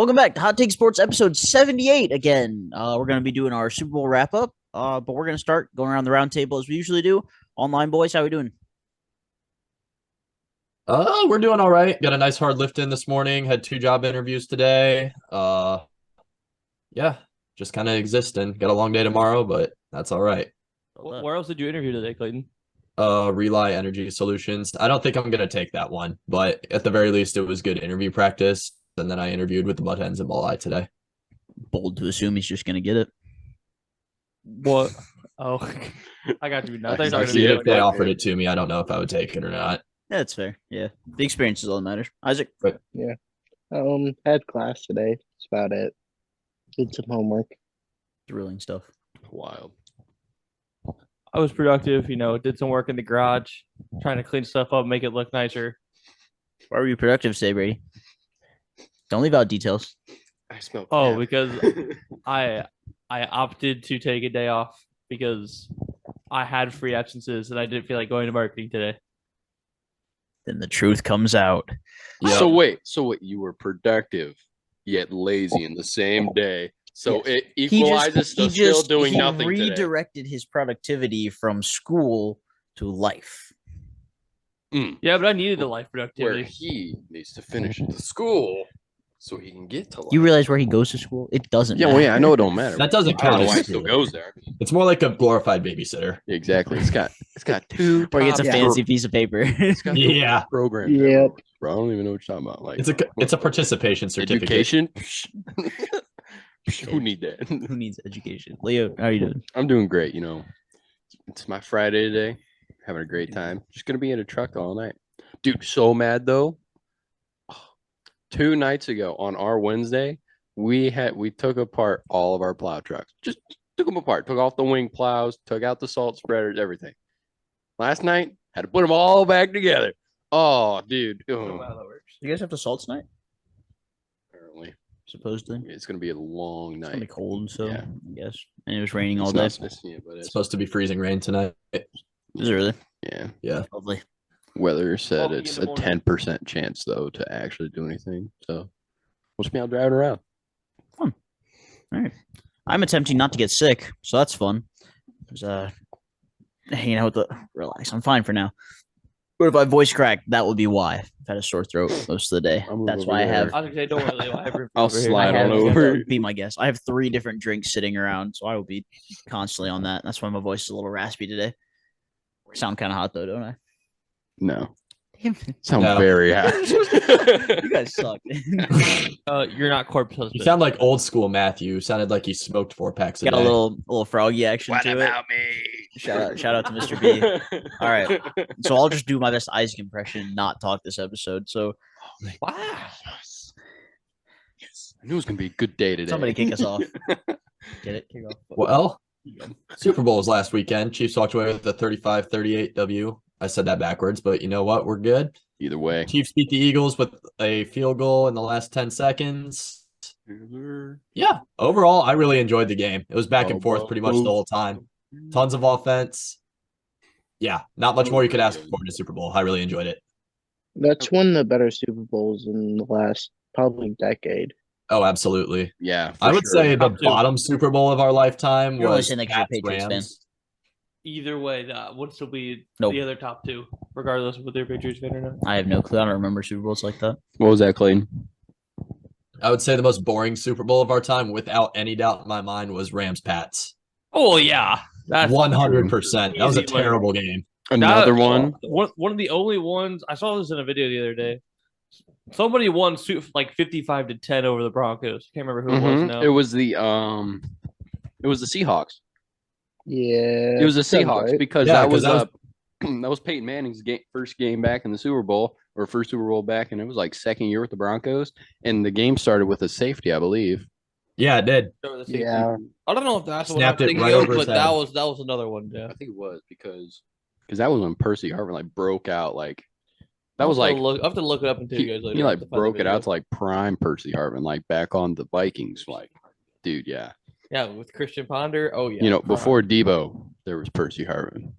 Welcome back to Hot Take Sports episode 78 again. We're going to be doing our Super Bowl wrap up, but we're going to start going around the round table as we usually do. Online boys, how are we doing? We're doing all right. Got a nice hard lift in this morning. Had 2 job interviews today. Yeah, just kind of existing. Got a long day tomorrow, but that's all right. Where else did you interview today, Clayton? Rely Energy Solutions. I don't think I'm gonna take that one, but at the very least, it was good interview practice. And then I interviewed with the Mudhens in Malai today. Bold to assume he's just going to get it. What? Oh, I got you. Now If they offered it to me, I don't know if I would take it or not. Yeah, that's fair. Yeah, the experience is all that matters. Isaac? Yeah. Had class today. That's about it. Did some homework. Thrilling stuff. Wild. I was productive, did some work in the garage, trying to clean stuff up, make it look nicer. Why were you productive today, Brady? Don't leave out details. I smell. Oh, because I opted to take a day off because I had free absences and I didn't feel like going to marketing today. Then the truth comes out. Yep. So wait, you were productive yet lazy in the same day. So Yes. it equalizes to still doing nothing today. He redirected his productivity from school to life. Yeah, but I needed the life Where productivity. he needs to finish the school so he can get to life. You realize where he goes to school? It doesn't Yeah, matter. well, yeah, I know it don't matter. That doesn't I don't count know why he as still school. goes there. It's more like a glorified babysitter. Exactly. It's got two. Or he gets a top fancy piece of paper. It's got Yeah. programs. Yep. everywhere, bro. I don't even know what you're talking about. Like It's a participation certificate. education. Who need that? Who needs education? Leo, how are you doing? I'm doing great. It's my Friday today. Having a great time. Just gonna be in a truck all night, dude. So mad though. 2 nights ago on our Wednesday, we took apart all of our plow trucks. Just took them apart. Took off the wing plows. Took out the salt spreaders. Everything. Last night had to put them all back together. Oh, dude. You guys have to salt tonight? Apparently, Supposedly. it's gonna be a long It's night. gonna be cold, so Yeah. I guess. And it was raining all It's day. not supposed to be, but It's it's supposed to be freezing rain tonight. Is it really? yeah. Lovely. Weather said Walking it's in a the morning. 10% chance though to actually do anything. So we'll just be out driving around. All right. I'm attempting not to get sick, so that's fun. Hanging out with relax. I'm fine for now. But if I voice crack, that would be why. I've had a sore throat most of the day. I'll move That's over why I there. have. I was gonna say, don't worry, Leo. I have room I'll over here. slide I have, on over. Be my guest. I have 3 different drinks sitting around, so I will be constantly on that. That's why my voice is a little raspy today. Sound kind of hot though, don't I? No. Damn it. Sound No. very hot. You guys suck. You're not corpse husband. You sound like old school Matthew. Sounded like he smoked 4 packs a Got a day. little froggy action to it. me? Shout out to Mr. B. All right. So I'll just do my best Isaac impression and not talk this episode. So Wow. Yes. I knew it was gonna be a good day today. somebody kick us off. Get it? Kick off. Well, Super Bowl was last weekend. Chiefs walked away with a 35-38 W. I said that backwards, but you know what? We're good. Either way. Chiefs beat the Eagles with a field goal in the last 10 seconds. Yeah, overall, I really enjoyed the game. It was back and forth pretty much the whole time. Tons of offense. Yeah, not much more you could ask for in a Super Bowl. I really enjoyed it. That's one of the better Super Bowls in the last probably decade. Oh, absolutely. Yeah. I would say the Top 2. bottom Super Bowl of our lifetime You're only was saying that 'cause you're a Pats Patriots fan. Rams. Either way, that would still be Nope. the other top 2, regardless of whether you're Patriots fan or not. I have no clue. I don't remember Super Bowls like that. What was that, Clayton? I would say the most boring Super Bowl of our time, without any doubt in my mind, was Rams Pats. Oh yeah, that's 100%. That was a Easy win. terrible game. Another one. One of the only ones I saw this in a video the other day. Somebody won like 55-10 over the Broncos. Can't remember who it was now. It was the Seahawks. Yeah. It was the sounds Seahawks right. because Yeah, that was 'cause that was Peyton Manning's first game back in the Super Bowl, or first Super Bowl back, and it was like second year with the Broncos, and the game started with a safety, I believe. Yeah, it did. Yeah. I don't know if that's what Snapped I'm it thinking right of, over his but that head. was another one. Yeah, I think it was because that was when Percy Harvin like broke out like that was I'll have like to look, I have to look it up and tell you guys later. he I like have to find the broke it video. out to like prime Percy Harvin, like back on the Vikings, like dude, yeah. Yeah, with Christian Ponder. Oh yeah, You know, before Debo, there was Percy Harvin.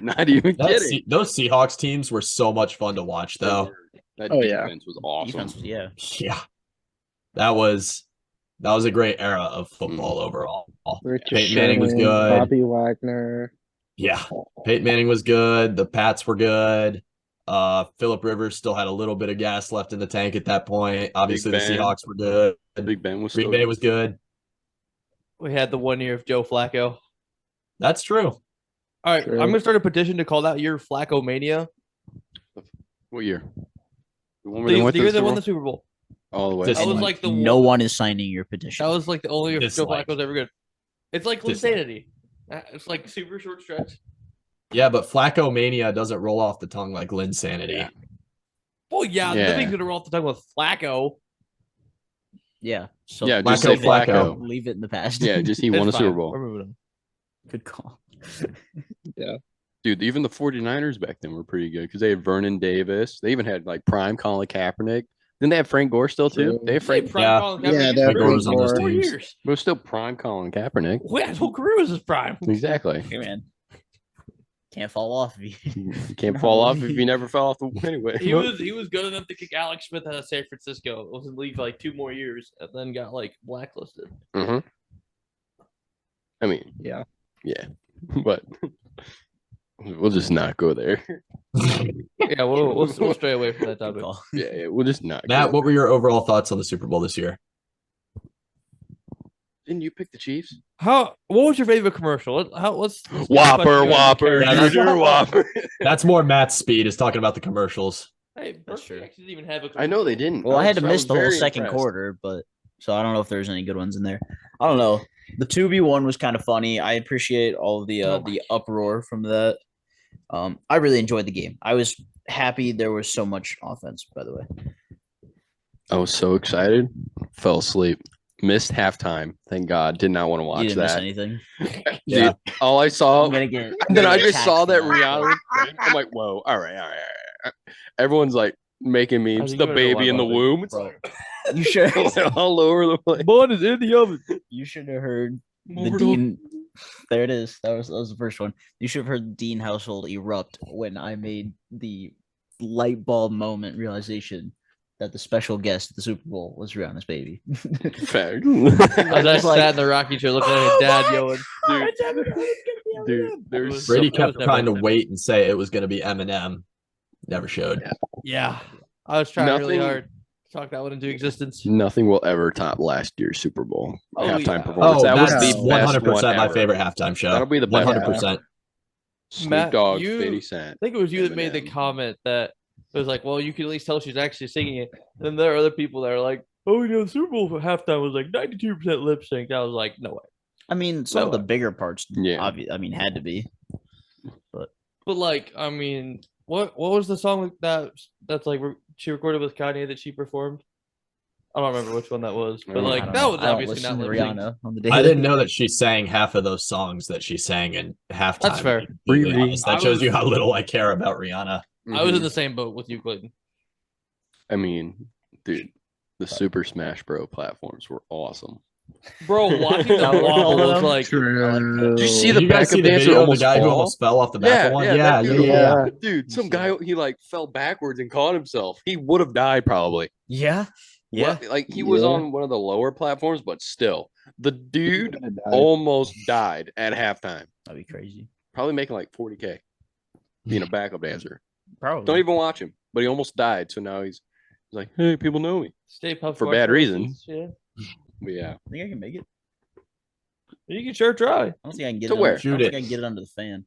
Not even kidding. Those Seahawks teams were so much fun to watch, though. That Oh, yeah. defense was awesome. Defense, yeah. Yeah. That was a great era of football overall. Richard Peyton Manning was Sherman, good. Bobby Wagner. Yeah. Peyton Manning was good. The Pats were good. Phillip Rivers still had a little bit of gas left in the tank at that point. Obviously, the Ben. Seahawks were good. Big Ben was Green still Bay good. was good. We had the 1 year of Joe Flacco. That's true. All right, True. I'm gonna start a petition to call that year Flacco Mania. What year? The one The, where the year they Super won Bowl? the Super Bowl. All the way. This That was Dislike. like the No one is signing your petition. That was like the only year Joe Dislike. Flacco was ever good. It's like Dislike. insanity. It's like super short stretch. Yeah, but Flacco Mania doesn't roll off the tongue like Linsanity. Yeah. Well, yeah, Yeah. nothing's gonna roll off the tongue with Flacco. Yeah. So Yeah, just Flacco, say Flacco. leave it in the past. Yeah, just he It's won a fine. Super Bowl. We're moving on. Good call. Dude, even the 49ers back then were pretty good because they had Vernon Davis. They even had like prime Colin Kaepernick. Didn't they have Frank Gore still too? True. They have Frank. Prime Yeah. Colin Yeah, Kaepernick. that He's been was on those for 4 teams. years. But it was still prime Colin Kaepernick. Well, his whole career was his prime. Exactly. Hey, man. Can't fall off. You can't fall off if you never fell off the anyway. He was good enough to kick Alex Smith out of San Francisco. Was in the league for like 2 more years, and then got like blacklisted. I mean, Yeah. but we'll just not go there. Yeah, we'll stray away from that Good topic. call. Yeah, we'll just not. Matt, go what were your overall thoughts on the Super Bowl this year? Didn't you pick the Chiefs? What was your favorite commercial? Let's Whopper. Yeah, that's- Junior Whopper. That's more Matt's speed, is talking about the commercials. Hey, That's Berkeley true. actually didn't even have a. I know they didn't. Well, I had to was miss the whole very second impressed. quarter, but so I don't know if there's any good ones in there. I don't know. The 2v1 was kind of funny. I appreciate all of the uproar from that. I really enjoyed the game. I was happy there was so much offense, by the way. I was so excited. Fell asleep. Missed halftime. Thank God. Did not want to You watch didn't miss that. anything. Yeah. Dude, all I saw. I'm gonna get. And then I just attacked saw that for Rihanna. I'm like, whoa, all right. Everyone's like making memes. think The you better baby in the know about womb. It's Bro, you should. like all over the place. Bun is in the oven. You should have heard the Over to- Dean. There it is. That was the first one. You should have heard the Dean household erupt when I made the light bulb moment realization that the special guest at the Super Bowl was Rihanna's baby. Fact. As I was like, sat in the rocking chair looking at his dad yelling. Dude, there's Brady That kept was trying to never- wait and say it was going to be Eminem. Never showed. Yeah, I was trying really Nothing- hard to talk that one into existence. nothing will ever top last year's Super Bowl Oh, halftime yeah. performance. Oh, that was that's the one best 100% one my ever. favorite halftime show. That'll be the best. 100%. Snoop Matt, Dogg, you- 50 Cent. I think it was you that made the Eminem. comment that it was like, well, you can at least tell she's actually singing it. And then there are other people that are like, oh, the Super Bowl for halftime was like 92% lip sync. I was like, no way. I mean, some No of the way. bigger parts, Yeah. had to be. But like, I mean, what was the song that's like she recorded with Kanye that she performed? I don't remember which one that was, but I like don't that know. was I don't obviously listen not to lip synced. Rihanna on the day. I didn't know that she sang half of those songs that she sang in halftime. That's fair. to be completely Riri. honest. That I shows was- you how little I care about Rihanna. I was in Mhm. the same boat with you, Clayton. I mean, dude, the Super Smash Bro platforms were awesome. Bro, watching the wobble was like, True. Did you see the Did you guys see backup the dancer video of the almost guy who fall? almost fell off the back of one? that Yeah, dude- yeah. Dude, some guy he like fell backwards and caught himself. He would have died probably. Yeah. Yeah. What- like he was Yeah. on one of the lower platforms, but still, the dude Oh, almost died at halftime. That'd be crazy. Probably making like 40K being a backup dancer. Probably. Don't even watch him, but he almost died. So now he's like, hey, people know me. Stay Puft For Marshmallow bad reasons. Yeah, But yeah, I think I can make it. you can sure try. I don't think I can get To it. where? I don't Shoot think it. I can get it under the fan.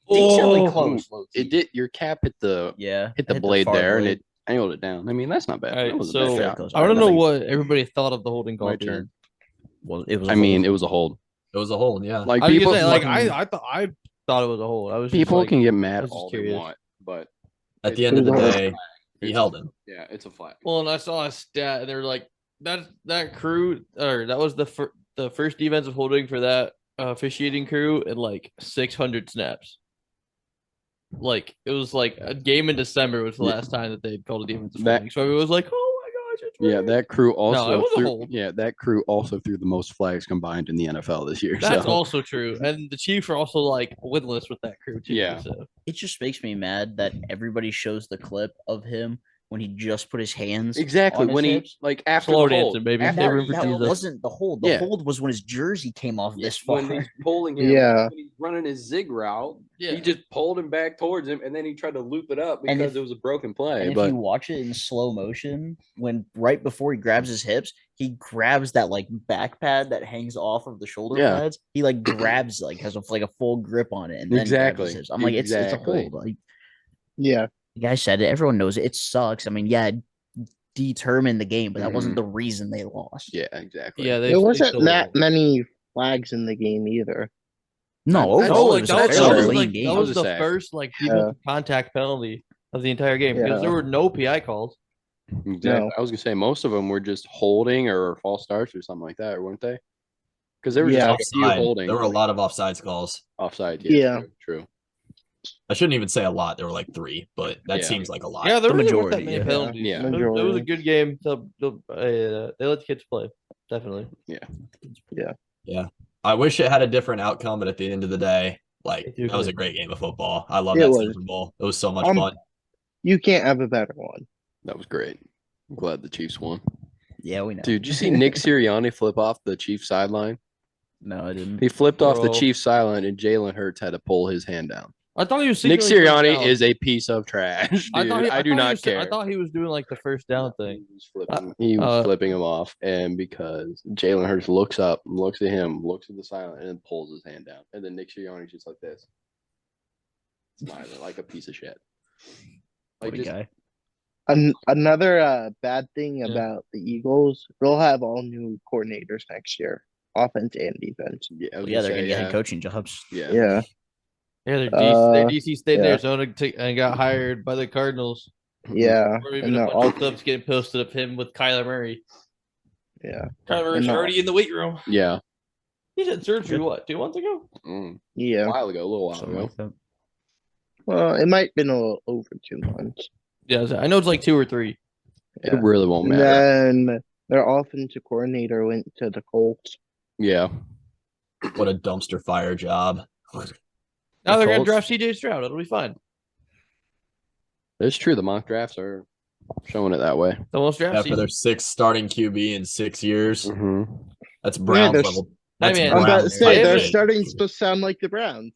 Oh, Decently close. low-key. it did. Your cap hit the Yeah. hit I the blade far there, and blade. it angled it down. I mean, that's not bad. All right, that was so- a bad Fair shot. goes. I want to know Nothing- what everybody thought of the holding call. My at the turn. end. Well, it was. I mean, it was a hold. It was a hold, yeah. Like I was people, gonna say, like fucking- I thought it was a hold. I was just people like, can get I mad was just all they curious. want, but At the end of the It was a day, he held him. yeah, it's a flag. Well, and I saw a stat, and they were like, that crew, or that was the first defensive holding for that officiating crew in like 600 snaps. Like it was like a game in December was the Yeah. last time that they'd called a defensive That- holding. So it was like, oh my Yeah, that crew it also was a threw. hold. Yeah, that crew also threw the most flags combined in the NFL this year. That's so. also true. And the Chiefs are also like winless with that crew too. Yeah. So. It just makes me mad that everybody shows the clip of him when he just put his hands Exactly on his when he hips. like after Slow the hold, dancing, baby. after They That, room for that Jesus. wasn't the hold. The Yeah. hold was when his jersey came off this far. when he's pulling him, Yeah. when he's running his zig route, Yeah. he just pulled him back towards him, and then he tried to loop it up And because if- it was a broken play. And if But you watch it in slow motion, when right before he grabs his hips, he grabs that like back pad that hangs off of the shoulder Yeah. pads. He like grabs like has a full grip on it and then grabs Exactly. his hips. I'm like, it's a Exactly. hold. Like Yeah. the guy said it. Everyone knows it. It sucks. I mean, yeah, it determined the game, but that wasn't the reason they lost. yeah, exactly. Yeah, There wasn't that many flags in the game either. No, I- overall, I- it was that a was- fairly that was clean like game. that I was was a the sack. first like defensive contact penalty of the entire game because Yeah. there were no PI calls. Exactly. No. I was gonna say most of them were just holding or false starts or something like that, weren't they? Because there were just Yeah. like a few Offside. holding. There were a lot of offsides calls. offside. Yeah. True. I shouldn't even say a lot. There were like 3, but that Yeah. seems like a lot. Yeah, there The really weren't that majority, many yeah. penalties. Yeah. It was a Majority. good game. They let the kids play. Definitely. I wish it had a different outcome, but at the end of the day, like Me too, that was too. a great game of football. I love It that was. Super Bowl. It was so much Um, fun. You can't have a better one. That was great. I'm glad the Chiefs won. Yeah, we know. Dude, did you see Nick Sirianni flip off the Chiefs sideline? No, I didn't. He flipped off the Bro. Chiefs sideline, and Jalen Hurts had to pull his hand down. I thought he was Nick secretly first Sirianni down. is a piece of trash, dude. I, do thought he not was, care. I thought he was doing like the first down thing. He was flipping him off, and because Jalen Hurts looks up, looks at him, looks at the sideline, and then pulls his hand down, and then Nick Sirianni's just like this, smiling like a piece of shit. Like What a just guy. Another bad thing Yeah. about the Eagles, they'll have all new coordinators next year, offense and defense. yeah, I was Yeah, they're say, gonna get head coaching jobs. Yeah, Yeah. Yeah, their Uh, DC stayed in yeah. Arizona and got hired by the Cardinals. Yeah. Or even And a they're bunch all of clips getting posted of him with Kyler Murray. yeah. Kyler Murray's And already in the weight room. yeah. He had surgery, what, 2 months ago? A Yeah. while ago, a little while Something ago. like that. Well, it might have been a little over 2 months. Yeah, I know it's like 2 or 3. It really won't And matter. then their offensive coordinator went to the Colts. Yeah, What a dumpster fire job. Now they're going to Colts- draft CJ Stroud. It'll be fine. it's true. The mock drafts are showing it that way. The most draft After their season. 6th starting QB in 6 years. Mm-hmm. That's Browns there's- level. I That's mean, I'm about to Browns say Yeah, their but- starting's supposed to sound like the Browns.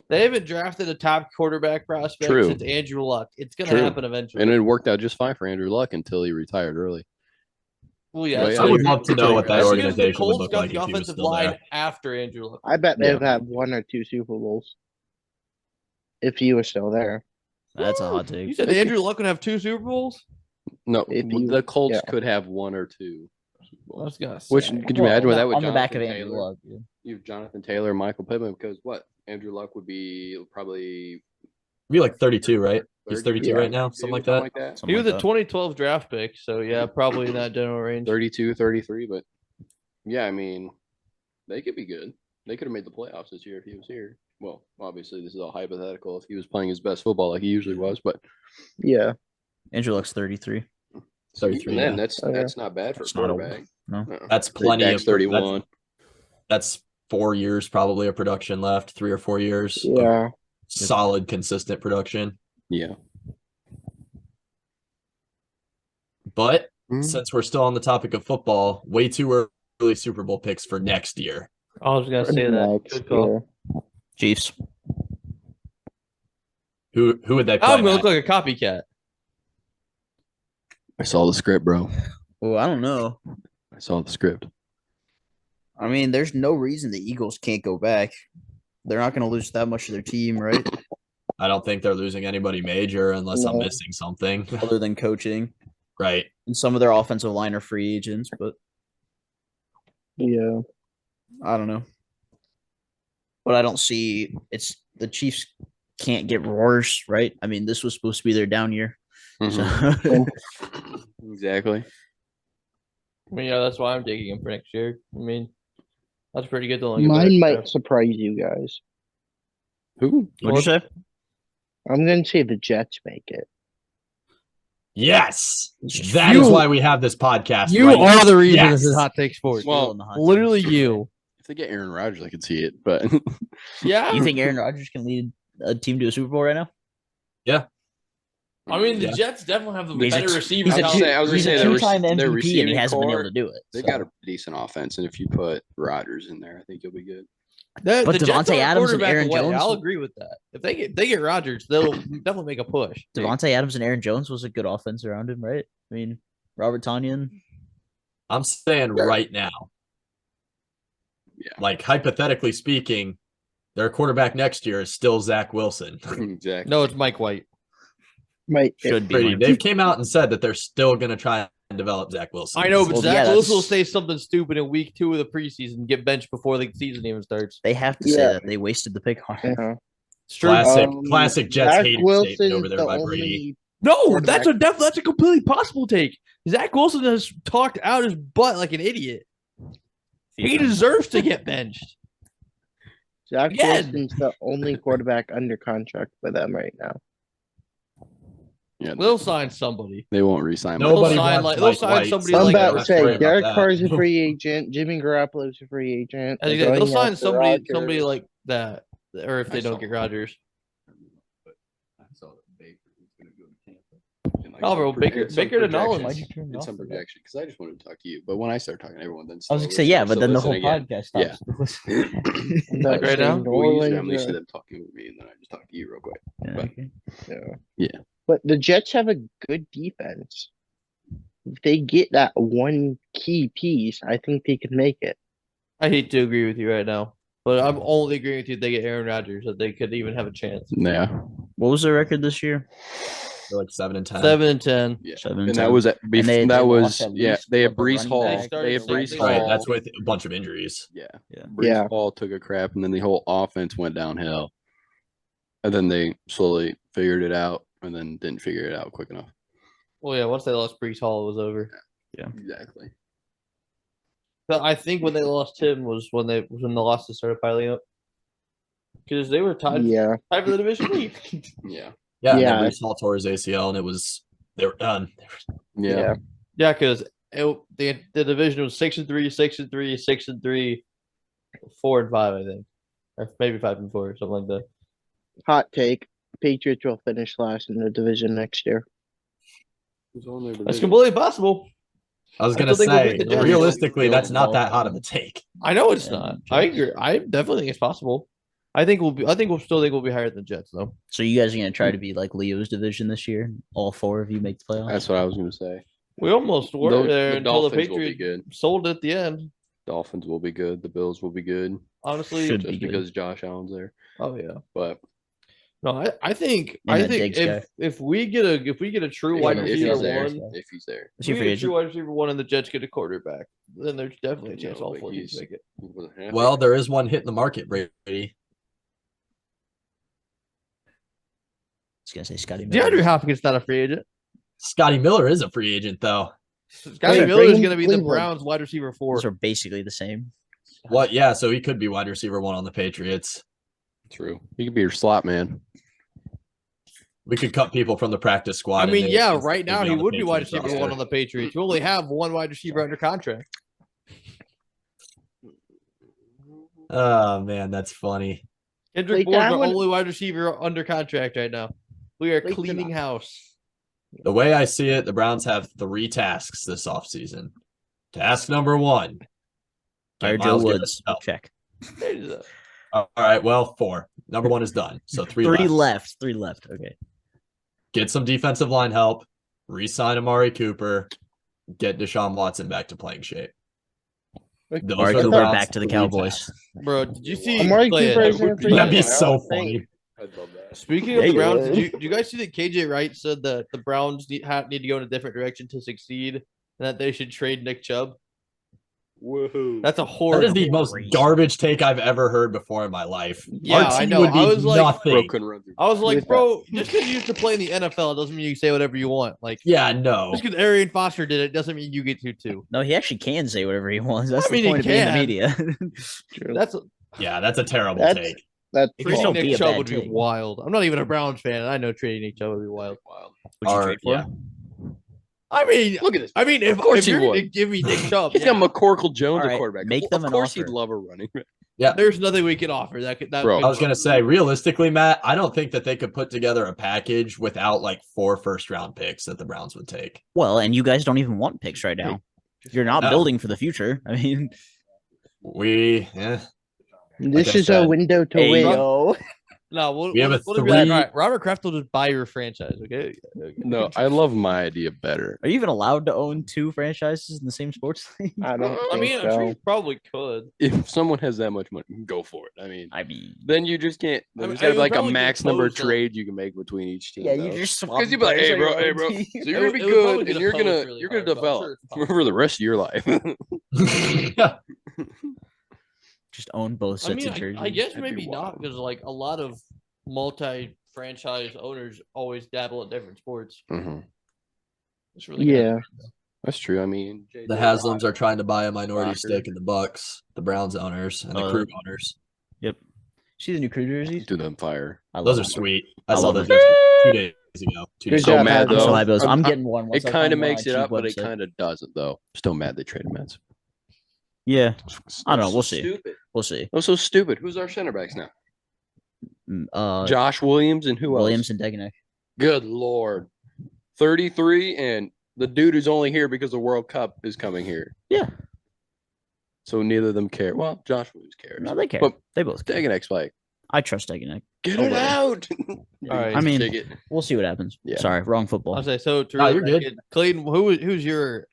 They haven't drafted a top quarterback prospect True. since Andrew Luck. It's going to True. happen eventually. And it worked out just fine for Andrew Luck until he retired early. Well, yeah, But it's yeah, I would pretty- love to know what that that's because the organization would Colts look got like the if he was offensive still line there. after Andrew Luck. I bet they'd Yeah. have 1 or 2 Super Bowls if he was still there. That's a hot You take. said Andrew Luck would have 2 Super Bowls? No, If you- the Colts yeah. could have 1 or 2. I was gonna say. Which could you imagine what that would on the back of Jonathan Andrew Taylor? Luck? Yeah. You have Jonathan Taylor, and Michael Pittman, because what Andrew Luck would be probably Be like 32, right? He's 32 Yeah. right now, something like that. Something He was like a that. 2012 draft pick, so yeah, probably in that general range. 32, 33, but yeah, I mean, they could be good. They could have made the playoffs this year if he was here. Well, obviously, this is all hypothetical if he was playing his best football like he usually was, but Yeah. Andrew Luck's 33. 33, even then, yeah. that's not bad for That's a not old. quarterback. No. That's plenty Dak's of 31. That's 4 years probably of production left, 3 or 4 years. of Yeah. solid, consistent production. Yeah. But Mhm. since we're still on the topic of football, way too early Super Bowl picks for next year. I was gonna say that. Next Good call. year. Chiefs. Who would they play? I'm gonna Matt? look like a copycat. I saw the script, bro. Well, I don't know. I saw the script. I mean, there's no reason the Eagles can't go back. They're not going to lose that much of their team, right? I don't think they're losing anybody major unless I'm No. missing something. Other than coaching. Right. And some of their offensive line are free agents, but Yeah. I don't know. But I don't see it's the Chiefs can't get worse, right? I mean, this was supposed to be their down year. Mhm. So Exactly. I mean, yeah, that's why I'm taking him for next year. I mean, that's pretty good. To Mine might surprise you guys. Who? what'd you say? I'm going to say the Jets make it. Yes. That is why we have this podcast. You right are now. the reason Yes. this is Hot Take Sports. Well, literally you. If they get Aaron Rodgers, I could see it. But Yeah. You think Aaron Rodgers can lead a team to a Super Bowl right now? Yeah. I mean, the Yeah. Jets definitely have the He's better a- receiver. He's a, talent. I was gonna he's say a their two-time their MVP and he receiving hasn't been able core, to do it. they so. got a decent offense, and if you put Rodgers in there, I think you'll be good. The But Jets Devontae are a Adams and quarterback Aaron away. Jones- I'll agree with that. If they get Rodgers, they'll definitely make a push. Devontae Adams and Aaron Jones was a good offense around him, right? I mean, Robert Tonyan. I'm saying right now. Yeah. Like, hypothetically speaking, their quarterback next year is still Zach Wilson. Exactly. No, it's Mike White. Might Should be. Brady, Mike. they've came out and said that they're still going to try and develop Zach Wilson. I know, but Well, Zach yeah, Wilson will that's- say something stupid in week 2 of the preseason and get benched before the season even starts. They have to say Yeah. that they wasted the pick on him. Yeah. It's true. Classic Jets Zach hating Wilson's statement over there the by only Brady. No, that's a completely possible take. Zach Wilson has talked out his butt like an idiot. He deserves to get benched. Zach Again. Wilson's the only quarterback under contract for them right now. Yeah, They'll sign somebody. they won't re-sign. Nobody They'll sign wants they'll Mike sign White, somebody so I'm like they about don't to have to worry say about Derek that. Carr's a free agent. Jimmy Garoppolo's a free agent. I think They're they'll going sign after somebody Rodgers. like that, or if they don't get Rodgers. Oh, bro, Baker to Nolan. Why'd you turn it in off some for that? projection because I just wanted to talk to you. But when I start talking to everyone, then I was gonna slowly say, yeah, starts but to then the listen whole again. podcast Yeah. stops. Like right now? Well, usually I'm Orleans, used to them talking with me, and then I just talk to you real quick. Yeah, But- okay. Yeah. But the Jets have a good defense. If they get that one key piece, I think they could make it. I hate to agree with you right now, but I'm only agreeing with you if they get Aaron Rodgers that they could even have a chance. Yeah, What was their record this year? They're like 7-10. 7-10. yeah. 7 And and that 10. was at And they that was lost at yeah. least They had what, the Brees running Hall. back? They They had started Brees six- Hall. Right, that's with a bunch of injuries. Yeah. Yeah. Brees Yeah. Hall took a crap, and then the whole offense went downhill. And then they slowly figured it out, and then didn't figure it out quick enough. Well, yeah, once they lost Brees Hall, it was over. Exactly. But I think when they lost him was when the losses started piling up. Because they were tied Yeah. for the division lead. Yeah. Yeah, and Yeah. then Brees Hall tore his ACL, and they were done. Yeah. Yeah, because the division was 6-3, 6-3, 6-3, 4-5, I think, or maybe 5-4, something like that. Hot take. Patriots will finish last in the division next year. That's completely possible. I was I going to still think we'll say, beat the Jets. realistically, that's not that hot of a take. I know it's Yeah, not. Jets. I agree. I definitely think it's possible. I think we'll still think we'll be higher than the Jets, though. So you guys are gonna try to be like Leo's division this year? All 4 of you make the playoffs? That's what I was going to say. We almost were there The until the Dolphins will be Patriots good. sold at the end. Dolphins will be good. The Bills will be good. Honestly, Should Just be good. because Josh Allen's there. oh yeah. But No, I think And that if Diggs if we get a true if wide he's receiver there, one, if he's there. Is if he we free get a true agent? wide receiver one and the Jets get a quarterback, then there's definitely a chance No, all but 4 teams he's- make it. He wasn't happy. Well, there is one hit in the market, Brady. I was gonna say Scotty Miller. DeAndre Hopkins not a free agent. Scotty Miller is a free agent, though. Scotty Hey, Miller is bring going to be the Cleveland. Browns wide receiver 4. Those are basically the same. What? Yeah, so he could be wide receiver 1 on the Patriots. True. He could be your slot man. We could cut people from the practice squad. I and mean, they yeah, would right now be he on the would be wide Patriots receiver 1 roster. on the Patriots. You only have one wide receiver under contract. Oh man, that's funny. Kendrick Wait, Bourne's that our one- only wide receiver under contract right now. We are Wait, cleaning house. The way I see it, the Browns have 3 tasks this offseason. Task number 1. Fire get Joe Myles Woods. Garrett. Check. All right, well, 4. Number 1 is done. So 3 Three left. left. 3 left. Okay. Get some defensive line help. Re-sign Amari Cooper. Get Deshaun Watson back to playing shape. Those Amari are the Cooper Browns' back to the 3 Cowboys. tasks. Bro, did you see Amari Clay, Cooper is that in would free be- That'd be agent. I so don't think- funny. I'd love that. Speaking of Yeah, the Browns, you did you guys see that KJ Wright said that the Browns need to go in a different direction to succeed and that they should trade Nick Chubb? Woohoo. That's a That horrible. is the most crazy. garbage take I've ever heard before in my life. Yeah, Our I team know. would be I was like- nothing. Bro couldn't run through. I was like, With bro, just because you used to play in the NFL doesn't mean you can say whatever you want. Like, Yeah, no. just because Arian Foster did it doesn't mean you get to too. No, he actually can say whatever he wants. That's I mean, the he point of being in the can. media. True. That's Yeah, that's a terrible That's- take. That's It could trading still Nick be a Chubb bad would be take. wild. I'm not even a Browns fan, and I know trading Nick Chubb would be wild. Would you trade for yeah. him? I mean, Look at this. I mean, Of course if he you're would. gonna give me Nick Chubb, He's got McCorkle Jones All right, at quarterback. make Well, them of an course, he'd offer. love a running back. Yeah. there's nothing we can offer that. Bro, I was going to say, realistically, Matt, I don't think that they could put together a package without like 4 first-round picks that the Browns would take. Well, and you guys don't even want picks right now. You're not No. building for the future. I mean, This I is said, a window to hey, win. yo. No, We have a we'll be like, three- all right, Robert Kraft will just buy your franchise. Okay. No, I love my idea better. Are you even allowed to own 2 franchises in the same sports league? I don't I mean, think I'm sure so. you probably could. If someone has that much money, go for it. I mean, Then you just can't. I mean, There's got to be it would like a probably be max number of close, though. trades you can make between each team. yeah, you though. just swap. Because you'd be like, hey, players bro, on hey, your bro. own team. So you're gonna be It would probably good, get and you're opposed gonna really you're gonna hard, but I'm develop sure it's possible. for the rest of your life. Yeah. Just own both I sets mean, of jerseys. I guess That'd be maybe not wild. because like a lot of multi-franchise owners always dabble at different sports. Mhm. It's really good. Yeah. That's true. I mean, The Haslams are trying to buy a minority Rocker. stake in the Bucks, the Browns owners, and the Oh, Crew owners. Yep. See the new crew jerseys? do them fire. I Those love are them. sweet. I I saw love those them. just 2 days ago. 2 Good days So job, ago. mad I'm though. so happy. I'm I'm- getting one. once It I kind find of one on makes a it cheap up, but it website. kind of doesn't though. Still mad they traded Mets. Yeah, I don't know. So We'll see. Stupid. We'll see. Oh, so stupid. Who's our center backs now? Josh Williams and who Williams else? and Deganek. Good lord. 33 and the dude who's only here because the World Cup is coming here. Yeah, So neither of them care. Well, Josh Williams cares. no, they care. But They both care. Deganek's like, I trust Deganek. get Oh, it really? out. All right. I mean, Kick it. we'll see what happens. Yeah. Sorry, wrong football. I'll say so. To No, really you're good. make it- Clayton, who's your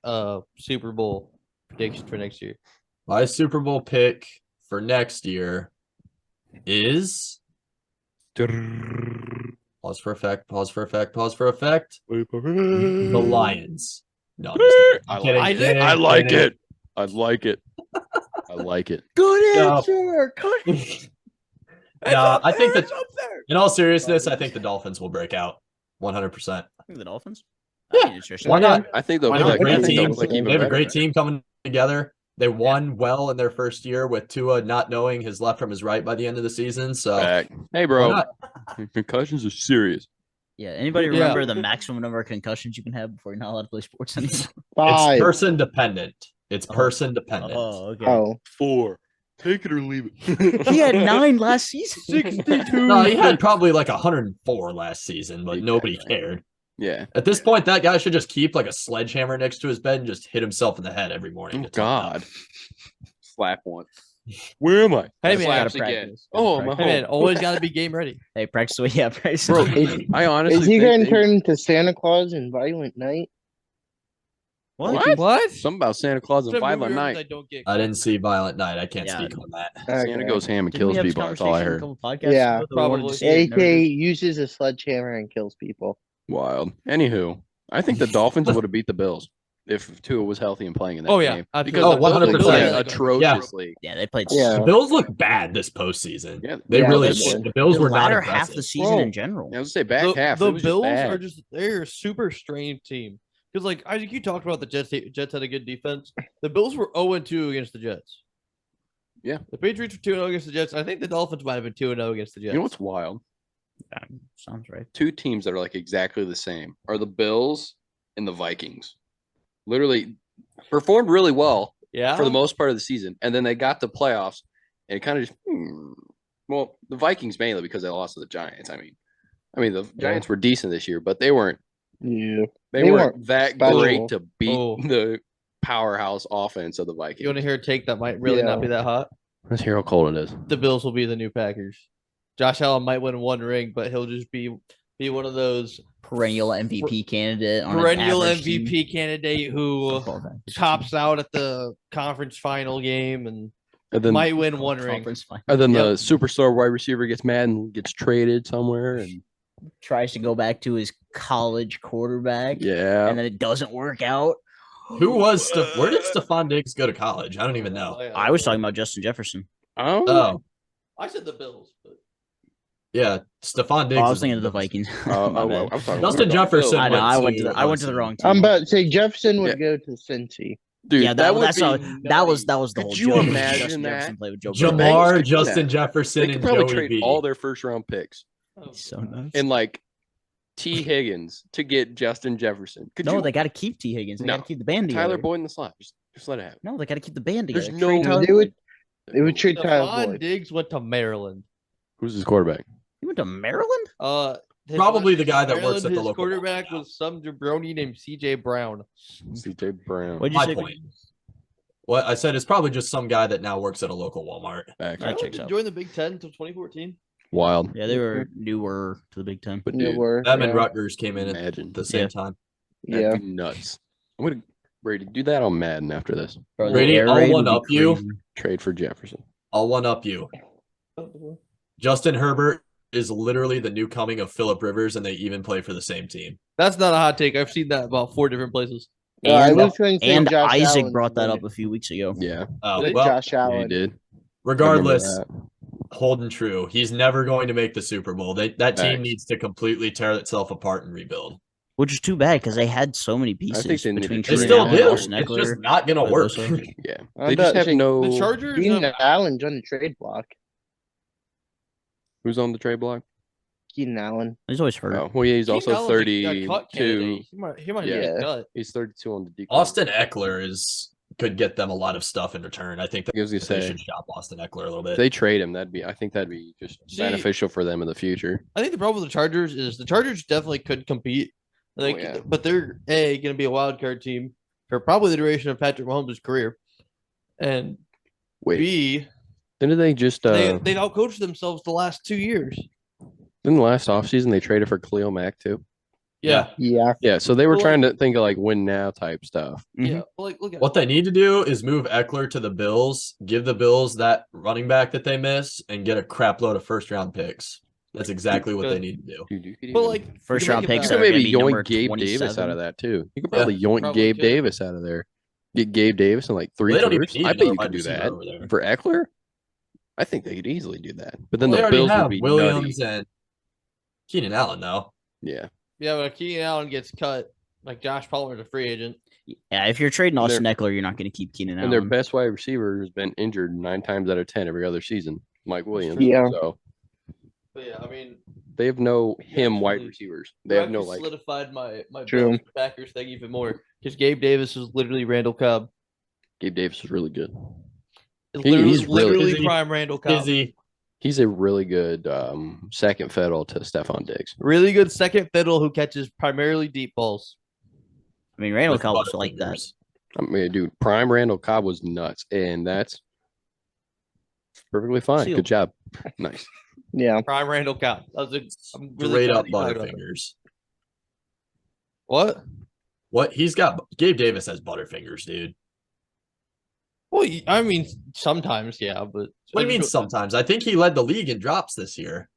Super Bowl prediction for next year? My Super Bowl pick for next year is pause for effect, pause for effect, pause for effect. The Lions. No, I'm just kidding. I Kidding, like kidding, I like kidding. it. I like it. I like it. Good No. answer. No, I think that It's up there. in all seriousness, I think the Dolphins will break out 100%. I think the Dolphins. Yeah, I mean, interesting. Why not? I think they'll They be have a like, great I think team. they'll look even They have a better. great team coming together. They won well in their first year with Tua not knowing his left from his right by the end of the season. So Back. Hey, why bro. not? Concussions are serious. Yeah. Anybody Yeah. remember the maximum number of concussions you can have before you're not allowed to play sports anymore? It's 5. person dependent. It's Oh. person dependent. Oh, okay. Oh. 4. Take it or leave it. He had 9 last season. 62. No, he had probably like 104 last season, but nobody Exactly. cared. Yeah. At this point, that guy should just keep like a sledgehammer next to his bed and just hit himself in the head every morning. Oh, to tone down. God. Slap one. Where am I? Hey, man. Slaps Gotta again. practice. Oh, Gotta my Hey, man, home. always got to be game ready. Hey, practice away. Yeah, practice. Bro, away. I honestly Is he think going to they- turn into Santa Claus in Violent Night? What? What? Something about Santa Claus and Some Violent movie Night. I don't get. I didn't see Violent Night. I can't Yeah, speak on that. Santa Okay. goes ham and Didn't we kills have this people. That's all I conversation a heard. couple podcasts Yeah, ago that we wanted to probably. see it and never AK did? uses a sledgehammer and kills people. Wild. Anywho, I think the Dolphins would have beat the Bills if Tua was healthy and playing in that Oh, yeah, game. absolutely. Because Oh, the Bills 100%. played Yeah. atrociously. Yeah, they played. Yeah. The Bills look bad this postseason. Yeah. They Yeah, really they did. did. The Bills The were not latter half impressive. of the season Bro. in general. I was say back the, half. The it was just Bills bad. are they're a super strange team. Because like Isaac, you talked about the Jets had a good defense. The Bills were 0-2 against the Jets. Yeah. The Patriots were 2-0 against the Jets. I think the Dolphins might have been 2-0 against the Jets. You know what's wild? Sounds right. Two teams that are like exactly the same are the Bills and the Vikings. Literally performed really well yeah. for the most part of the season, and then they got to playoffs and it kind of just well, the Vikings mainly because they lost to the Giants. I mean the Giants were decent this year, but they weren't Yeah. they They weren't weren't that special. great to beat Oh. the powerhouse offense of the Vikings. You want to hear a take that might really not Yeah. be that hot? Let's hear how cold it is. The Bills will be the new Packers. Josh Allen might win one ring, but he'll just be one of those Perennial MVP candidate. On an perennial average MVP team. candidate who Football event. tops out at the conference final game and And then might win one ring. Conference final. the Yep. superstar wide receiver gets mad and gets traded somewhere, and Tries to go back to his college quarterback. yeah, And then it doesn't work out. Who was where did Stephon Diggs go to college? I don't even know. I was talking about Justin Jefferson. Oh, I said the Bills, but yeah, Stephon Diggs. Oh, I was is- thinking of the Vikings. Oh, My oh, bad. I'm talking Justin about Jefferson. I know. I went to to the wrong team. I'm about to say Jefferson would go to Cincy. Dude, yeah, that would that's be how, that was the Could whole you joke. imagine Justin that? Jefferson played with Joe Jam- Burrow. Bengals Jamar, could do Justin that. Jefferson, They could and probably Joey trade B. all their first round picks oh, So nice. and like T. Higgins to get Justin Jefferson. No, they got to keep T. Higgins. They got to keep the band together. Tyler Boyd in the slot. Just let it happen. No, they got to keep the band together. There's no. They would trade Tyler Stephon Boyd. Diggs went to Maryland. Who's his quarterback? He went to Maryland? Probably the guy that works at the his local quarterback mall. was some jabroni named CJ Brown. C.J. Brown. What'd you My say? point. What I said is probably just some guy that now works at a local Walmart. Back. That checks out. Joined the Big Ten until 2014. Wild. Yeah, they were newer to the Big Ten. But dude, Them and Rutgers came in imagine at the same time. Yeah. that'd be nuts. I'm gonna Brady do that on Madden after this. Bro, the Brady, air I'll raid would one be up you. crazy. Trade for Jefferson. I'll one up you. Justin Herbert is literally the new coming of Phillip Rivers, and they even play for the same team. That's not a hot take. I've seen that about 4 different places. I And, was going to say and Josh Isaac Allen brought that did up a few weeks ago. Yeah, Oh, it. well, Josh yeah, Allen. he did. regardless, Remember that. holding true. He's never going to make the Super Bowl. That team Facts. needs to completely tear itself apart and rebuild. Which is too bad because they had so many think pieces they need between to They trade Keenan still Allen, do. Austin It's Eckler. just not going to work. Bosa. Yeah, I'm they just about have to say, no. The Chargers. Keenan Allen's on the trade block. Who's on the trade block? Keenan Allen. He's always hurt. Oh, well, yeah, he's also Cut 32. candidate. He might Yeah. get cut. He's 32 on the decline. Austin Eckler could get them a lot of stuff in return. I think that I was gonna they say should shop Austin Eckler a little if bit. they trade him, I think that'd be just See- beneficial for them in the future. I think the problem with the Chargers is the Chargers definitely could compete. Like, yeah. but they're going to be a wild card team for probably the duration of Patrick Mahomes' career, and Wait, B, didn't they just they've outcoached themselves the last 2 years. in the last offseason they traded for Khalil Mack too? Yeah, Yeah. Yeah, so they were Well, trying to think of like win now type stuff. yeah. But like, look at What they need to do is move Eckler to the Bills, give the Bills that running back that they miss, and get a crap load of first round picks. That's exactly what they need to do. Dude, you could But even- like First you round make it picks you back. are could gonna maybe be number yoink Gabe Davis 27. out of that too. You could Yeah. probably yoink Probably Gabe could. Davis out of there. Get Gabe Davis in like 3 They don't even firsts. need I bet another you wide could do receiver that over there. for Eckler. I think they could easily do that. But then They the already Bills have would be Williams nutty. and Keenan Allen, though. Yeah, Yeah, but if Keenan Allen gets cut, like Josh Palmer's a free agent. Yeah, if you're trading And Austin Eckler, you're not going to keep Keenan and their Allen. best wide receiver has been injured 9 times out of 10 every other season. Mike Williams. Yeah. So But yeah, I mean, they have no him wide actually- receivers. They have no actually like. solidified my True. Bills Packers thing even more because Gabe Davis is literally Randall Cobb. Gabe Davis is really good. Is He- literally, he's really- literally Is he- prime Randall Cobb. Izzy. He's a really good second fiddle to Stephon Diggs. Really good second fiddle who catches primarily deep balls. I mean, Randall with Cobb was like that. Butterfingers. I mean, dude, prime Randall Cobb was nuts, and that's perfectly fine. Seal. Good job. Nice. Yeah. Prime Randall Cobb. I'm really Straight glad up you talked about that. Butterfingers. What? What? He's got Gabe Davis has Butterfingers, dude. Well, I mean, sometimes, yeah, but What do you mean sometimes? I think he led the league in drops this year.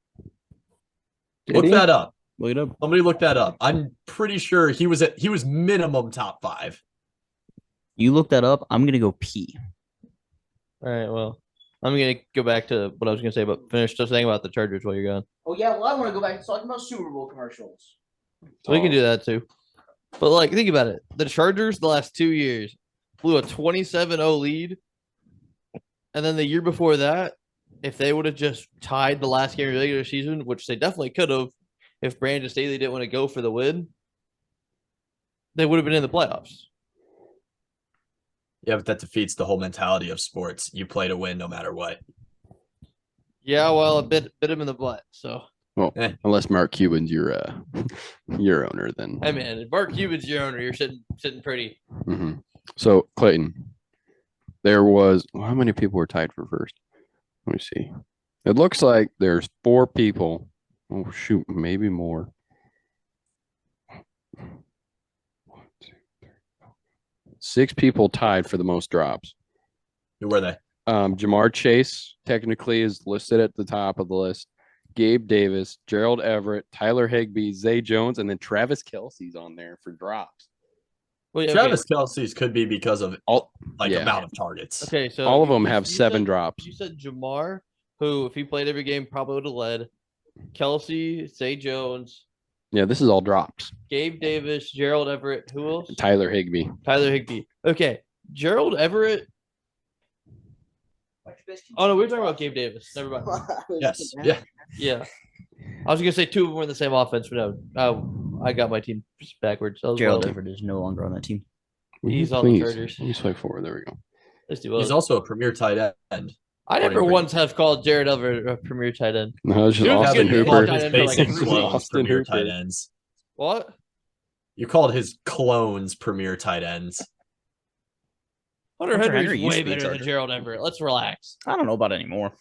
Did Look he? that up. Look it up. Somebody look that up. I'm pretty sure he was minimum top 5. You look that up. I'm going to go pee. All right, well, I'm gonna go back to what I was gonna say, but finish just saying about the Chargers while you're gone. Oh, yeah. Well, I want to go back to talking about Super Bowl commercials. We can do that too. But like, think about it. The Chargers the last 2 years blew a 27-0 lead, and then the year before that, if they would have just tied the last game of the regular season, which they definitely could have, if Brandon Staley didn't want to go for the win, they would have been in the playoffs. Yeah, but that defeats the whole mentality of sports. You play to win no matter what. Yeah, well, it bit him in the butt. So, Well, unless Mark Cuban's your owner, then. hey man, if Mark Cuban's your owner, you're sitting pretty. Mhm. So Clayton, there was how many people were tied for first? Let me see. It looks like there's 4 people. Oh shoot, maybe more. 6 people tied for the most drops. Who were they? Jamar Chase technically is listed at the top of the list. Gabe Davis, Gerald Everett, Tyler Higbee, Zay Jones, and then Travis Kelce's on there for drops. Well, yeah, Travis Kelce's could be because of All yeah. amount of targets. Okay, so All of them you- have you 7 said- drops. You said Jamar, who, if he played every game, probably would have led. Kelsey, Zay Jones, Yeah, this is all drops. Gabe Davis, Gerald Everett. Who else? Tyler Higbee. Tyler Higbee. Okay, Gerald Everett. Oh no, we were talking about Gabe Davis. Never mind. Yes. Yeah. Yeah. I was gonna say 2 of them were in the same offense, but no, I got my team backwards. Gerald Everett is no longer on that team. He's on the Chargers. Let me swipe forward. There we go. He's also a premier tight end. I never once have called Jared Everett a premier tight end. No, it's just Dude, Austin good Hooper. tight His end for like basic 3 clones seasons. premier Hooper. tight ends. What? You called his clones premier tight ends. Hunter Henry Henry's used way to be a better than Charger. Gerald Everett. Let's relax. I don't know about anymore.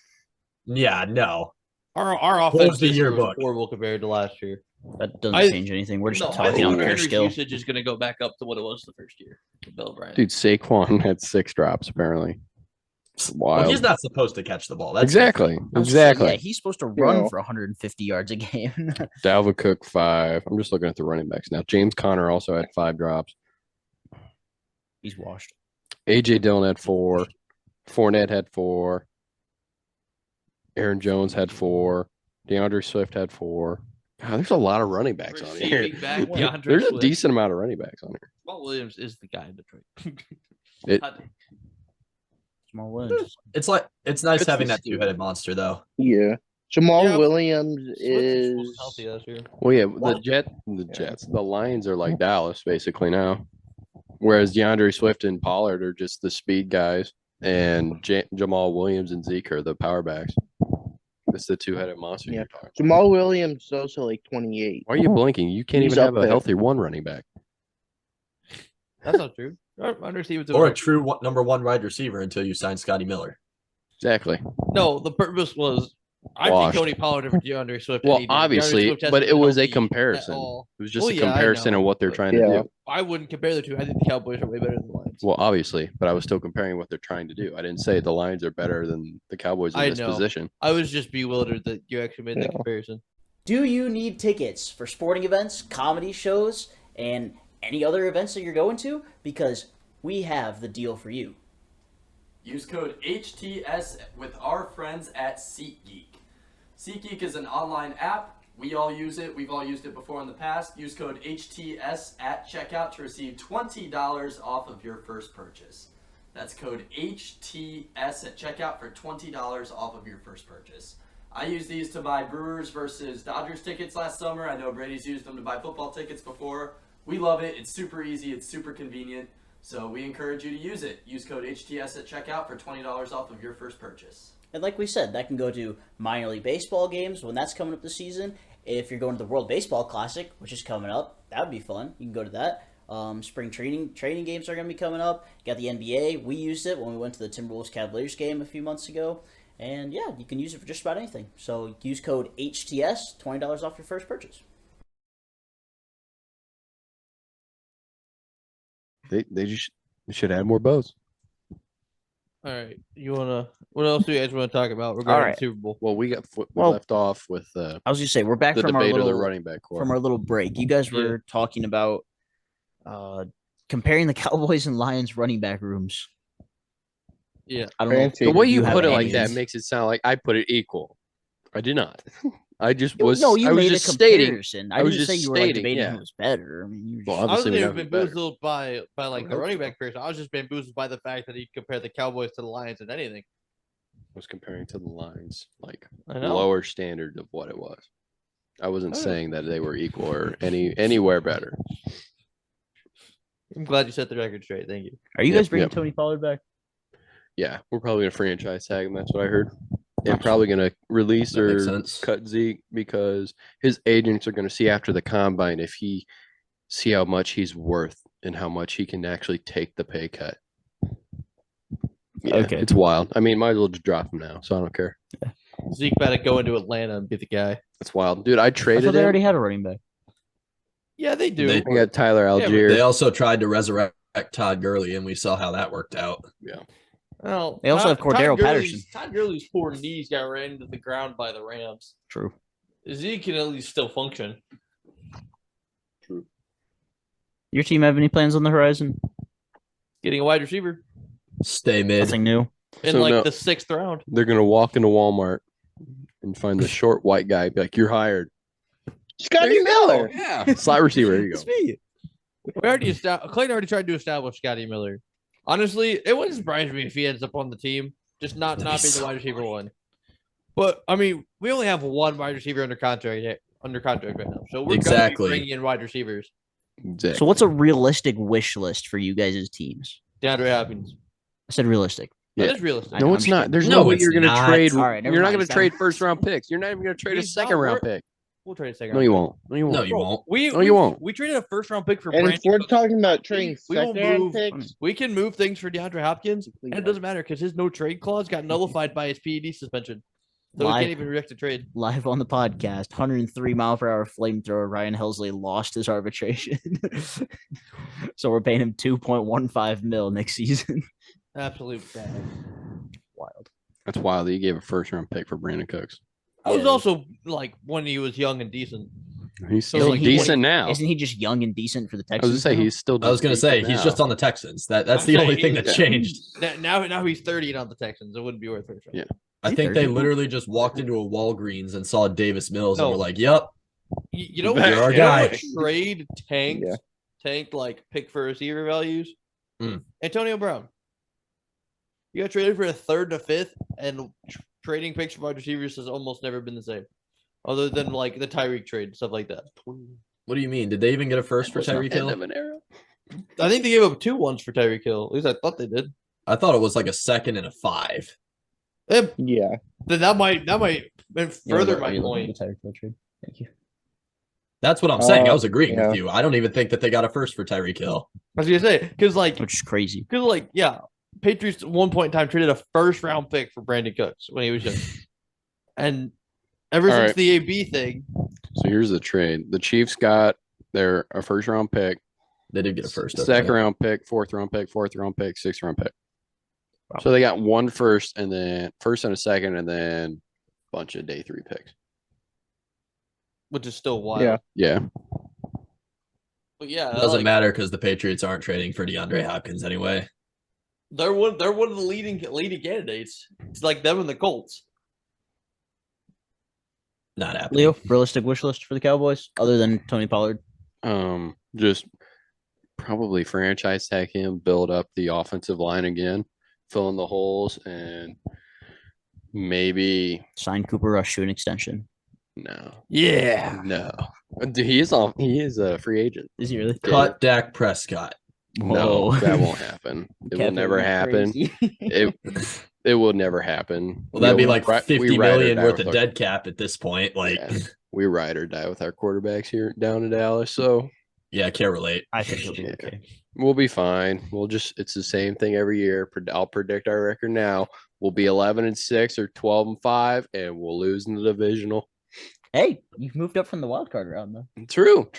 Yeah, no. Our What offense was the this year was yearbook? horrible compared to last year. That doesn't change anything. We're just I talking think on Hunter pure Henry's skill. usage is going to go back up to what it was the first year. Bill Bryant. Dude, Saquon had 6 drops apparently. It's wild. Well, he's not supposed to catch the ball. That's Exactly. I was saying, Exactly. Yeah, he's supposed to run Yeah. for 150 yards a game. Dalvin Cook 5. I'm just looking at the running backs now. James Conner also had 5 drops. He's washed. AJ Dillon had 4. Fournette had 4. Aaron Jones had 4. DeAndre Swift had 4. God, there's a lot of running backs on here. Receiving back, DeAndre There's a Swift. decent amount of running backs on here. Jamal Williams is the guy in Detroit. It- Jamal Williams. it's nice It's having the that two-headed monster though. Yeah. Jamal Yeah, Williams Swift is healthy last year. Well, yeah, Well, the Jets, the Lions are like Dallas basically now, whereas DeAndre Swift and Pollard are just the speed guys, and Jamal Williams and Zeke are the power backs. It's the two-headed monster. Yeah. You're talking about. Jamal Williams is also like 28. Why are you blinking? You can't He's even up have a there. healthy one running back. That's not true. I understand Or a true number 1 wide receiver until you sign Scotty Miller. Exactly. No, the purpose was I Washed. think Tony Pollard over DeAndre Swift. Well, any day. DeAndre obviously, Swift hasn't but it been was a healthy at comparison. all. It was just Well, a yeah, I comparison know, of what they're but- trying to Yeah. do. I wouldn't compare the two. I think the Cowboys are way better than the Lions. Well, obviously, but I was still comparing what they're trying to do. I didn't say the Lions are better than the Cowboys in I this know. position. I was just bewildered that you actually made the Yeah. comparison. Do you need tickets for sporting events, comedy shows, and any other events that you're going to? Because we have the deal for you. Use code HTS with our friends at SeatGeek. SeatGeek is an online app. We all use it. We've all used it before in the past. Use code HTS at checkout to receive $20 off of your first purchase. That's code HTS at checkout for $20 off of your first purchase. I used these to buy Brewers versus Dodgers tickets last summer. I know Brady's used them to buy football tickets before. We love it. It's super easy. It's super convenient. So we encourage you to use it. Use code HTS at checkout for $20 off of your first purchase. And like we said, that can go to minor league baseball games when that's coming up this season. If you're going to the World Baseball Classic, which is coming up, that would be fun. You can go to that. Spring training games are going to be coming up. You got the NBA. We used it when we went to the Timberwolves Cavaliers game a few months ago. And yeah, you can use it for just about anything. So use code HTS, $20 off your first purchase. They just should add more bows. All right, what else do you guys want to talk about regarding All right. the Super Bowl? Well, we Well, left off with I was just say we're back the from our debate of little the running back core. from our little break. You guys were talking about comparing the Cowboys and Lions running back rooms. Yeah, I don't know. Fancy. The way if you have put it any like that opinions. makes it sound like I put it equal. I did not. I just was. No, you I was made just a stating. comparison. I I was didn't say just you were like stating, debating yeah. who was better. I mean, you were Well, just, I was obviously, we know even who's better. bamboozled by like the running back person. I was just bamboozled by the fact that he compared the Cowboys to the Lions and anything. Was comparing to the Lions, like I know. lower standard of what it was. I wasn't Oh. saying that they were equal or anywhere better. I'm glad you set the record straight. Thank you. are you Yep, guys bringing yep. Tony Pollard back? Yeah, we're probably gonna franchise tag him. That's what I heard. And probably gonna release That makes or sense. cut Zeke because his agents are gonna see after the combine if he see how much he's worth and how much he can actually take the pay cut. Yeah, Okay. it's wild. I mean, might as well just drop him now, so I don't care. Zeke better go into Atlanta and be the guy. It's wild, dude. I I traded thought they him. already had a running back. Yeah, they do. They- I got Tyler Yeah, but Algier. They also tried to resurrect Todd Gurley, and we saw how that worked out. Well, They also have Cordero Patterson. Todd Gurley's poor knees got ran into the ground by the Rams. True. Zeke can at least still function. Your team have any plans on the horizon? Getting a wide receiver Stay mid. Nothing new. in So, no. the 6th round. They're gonna walk into Walmart and find the short white guy. Be like, "You're hired." Scotty Miller. Yeah, slot receiver. There you go. It's me. Clayton already tried to establish Scotty Miller. Honestly, it wouldn't surprise me if he ends up on the team, just not being the wide receiver one. But I mean, we only have one wide receiver under contract right now, so we're Exactly. gonna be bringing in wide receivers. Exactly. So what's a realistic wish list for you guys' teams? DeAndre Hopkins. I said realistic. That Yeah. is realistic. I No, know, it's I'm not. just There's kidding. no way No, you're it's going to not. trade. All right, never You're not mind. going to trade first round picks. You're not even going to trade a He's second not round worth- pick. We'll trade a second. No, round you pick. won't. No, you won't. No, you won't. No, you won't. We traded a first round pick for And if Brandon we're Cooks. talking about trading We will second round move- picks, We can move things for DeAndre Hopkins, and it doesn't matter because his no trade clause got nullified by his PED suspension. So we Live. can't even reject a trade. Live on the podcast, 103-mile-per-hour flamethrower Ryan Helsley lost his arbitration. So we're paying him $2.15 million next season. Absolute bad. Wild. That's wild that you gave a first round pick for Brandon Cooks. I was Yeah. also like when he was young and decent. He's still Isn't he- decent now. Isn't he just young and decent for the I was Texans? going to say, now? he's still I was going to say decent he's now. just on the Texans. That's I'm the saying only he- thing that yeah. changed. Now he's 30 and on the Texans. It wouldn't be worth first round. Yeah. I He think they 30? literally just walked into a Walgreens and saw Davis Mills and No. were like, "Yep, You know You're our you know guy. what trade tanked Yeah. tanked like pick for receiver values? Mm. Antonio Brown. You got traded for a third and a fifth, and trading picks for wide receivers has almost never been the same. Other than like the Tyreek trade, stuff like that. what do you mean? Did they even get a first for Was the Tyreek end of Hill? an era. I think they gave up 2 ones for Tyreek Hill. At least I thought they did. I thought it was like a second and a 5. yeah. Then that might further Are my you looking point. at the Tyreek Hill trade? Thank you. That's what I'm saying. I was agreeing yeah. with you. I don't even think that they got a first for Tyreek Hill. I was gonna say because Which is crazy. yeah, Patriots at one point in time traded a first round pick for Brandon Cooks when he was young, and ever All since right. the AB thing, So here's the trade. The Chiefs got a first round pick, They did get a first. second round pick, fourth round pick, sixth round pick. So they got one first and then first and a second and then a bunch of day 3 picks. which is still wild. Yeah. Yeah. But yeah, It doesn't like, matter because the Patriots aren't trading for DeAndre Hopkins anyway. They're one of the leading candidates. It's like them and the Colts. Not happening. Leo, realistic wish list for the Cowboys other than Tony Pollard. Just probably franchise tag him, build up the offensive line again, fill in the holes, and maybe Sign Cooper Rush to an extension. no. Yeah. Dude, he is a free agent. Is he really? Cut Dak Prescott. No, Whoa. that won't happen. It will Kevin, never you're happen. crazy. It will never happen. Well, that'd We be like ri- we 50 ride or million die worth with of our- dead cap at this point. Like, Yeah. We ride or die with our quarterbacks here down in Dallas. So yeah, I can't relate. I think he'll be Yeah. okay. we'll be fine. It's the same thing every year. I'll predict our record now. We'll be 11-6 or 12-5, and we'll lose in the divisional. Hey, you've moved up from the wild card round though. True.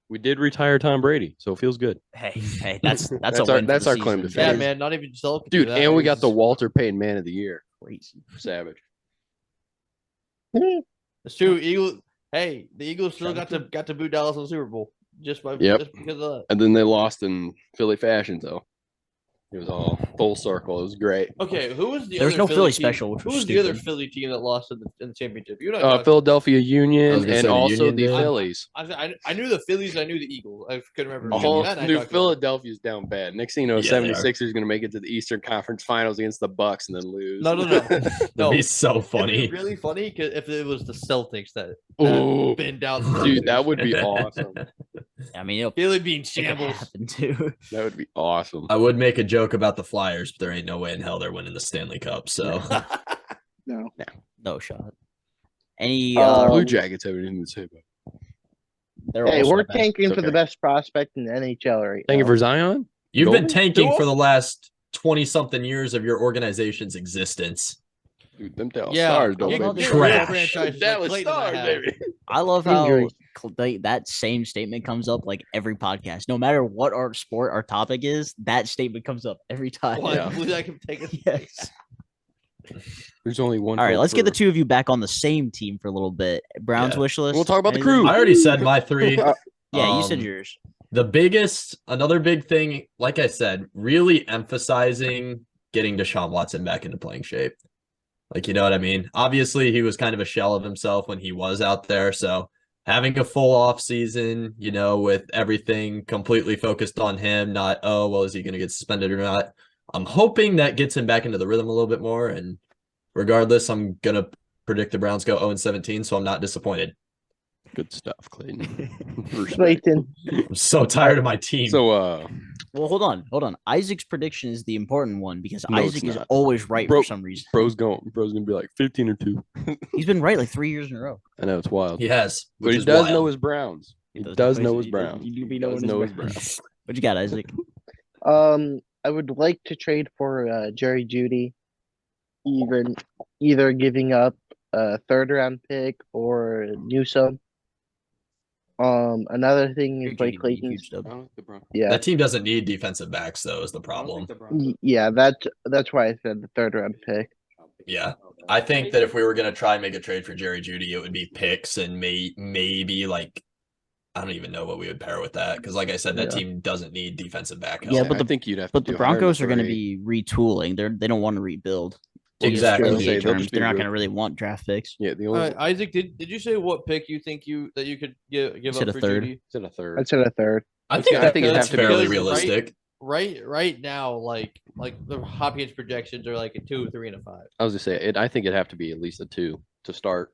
We did retire Tom Brady, so it feels good. Hey, that's That's a our- win for that's the our claim to season. Yeah, fame. man. Not even Self. Dude, and we got the Walter Payton Man of the Year. Crazy. Savage. It's true. The Eagles still got to boot Dallas in the Super Bowl just Yep. just because of that. And then they lost in Philly fashion, though. It was all full circle. It was great. Okay, who was the There's other no Philly team? special, which Who was was the other stupid. Philly team that lost in the championship? You're not talking- Philadelphia I was Union gonna say and the also Union the did. Phillies. I knew the Phillies. I knew the Eagles. I couldn't remember. Oh, that I dude, talked about. Philadelphia's down bad. Next thing you know, Yeah, they are. 76ers going to make it to the Eastern Conference Finals against the Bucks and then lose. No. That'd No. be so It'd funny. be really funny if it was the Celtics that Ooh, been down. dude, that would be awesome. I mean, it'll Philly being it could shambles. happen too. That would be awesome. I would make a joke about the Flyers, but there ain't no way in hell they're winning the Stanley Cup. So No. No shot. Any Blue Jackets have anything to say about it. they're Hey, also we're bad. tanking It's for the okay. best prospect in the NHL right Thank you now. for Zion. you've been Gold? tanking Gold? for the last 20-something years of your organization's existence. Dude, them Dallas Yeah, Stars I don't love baby. the Trash. franchises Dallas like Clayton and I Stars, have. baby. I love how Injury. that same statement comes up like every podcast. No matter what our sport, our topic is, that statement comes up every time. What? Yeah. Blue Jackets take it. Yes. There's only one. All right, hope let's get the for- two of you back on the same team for a little bit. Browns Yeah. wish list. We'll talk about the Anything? crew. I already said my 3. Yeah, you said Um, yours. Another big thing, like I said, really emphasizing getting Deshaun Watson back into playing shape. Like, you know what I mean? Obviously, he was kind of a shell of himself when he was out there. So having a full off season, with everything completely focused on him, not, oh, well, is he going to get suspended or not? I'm hoping that gets him back into the rhythm a little bit more. And regardless, I'm gonna predict the Browns go 0-17, so I'm not disappointed. Good stuff, Clayton. Respect. Clayton. I'm so tired of my team. So, Well, hold on. Isaac's prediction is the important one because No, it's Isaac is not. always right Bro- for some reason. bro's gonna be like 15-2. He's been right like 3 years in a row. I know it's wild. He has, But which he is does wild. know his Browns. He does know his Browns. You do be He knowing does his know his Browns. Browns. What you got, Isaac? I would like to trade for Jerry Judy, either giving up a 3rd-round pick or Newsome. Another thing is Blake Clayton. Yeah, That team doesn't need defensive backs, though, is the problem. Yeah, that's why I said the 3rd-round pick. Yeah. I think that if we were going to try and make a trade for Jerry Judy, it would be picks and maybe like, I don't even know what we would pair with that. Because like I said, that team doesn't need defensive back help. Yeah, but I think you'd have to But the do higher than Broncos are going to 3. be retooling. They don't want to rebuild. Exactly. NBA Say, they'll terms. just be They're not real- going to really want draft picks. Yeah, the only Isaac, did you say what pick you think that you could give said up a for 3rd. Judy? is it a 3rd? I said a 3rd. I think I think it'd that's have to be fairly because realistic. Right now, like the Hopkins projections are like a 2, 3, and a 5. I was gonna say I think it'd have to be at least a 2 to start.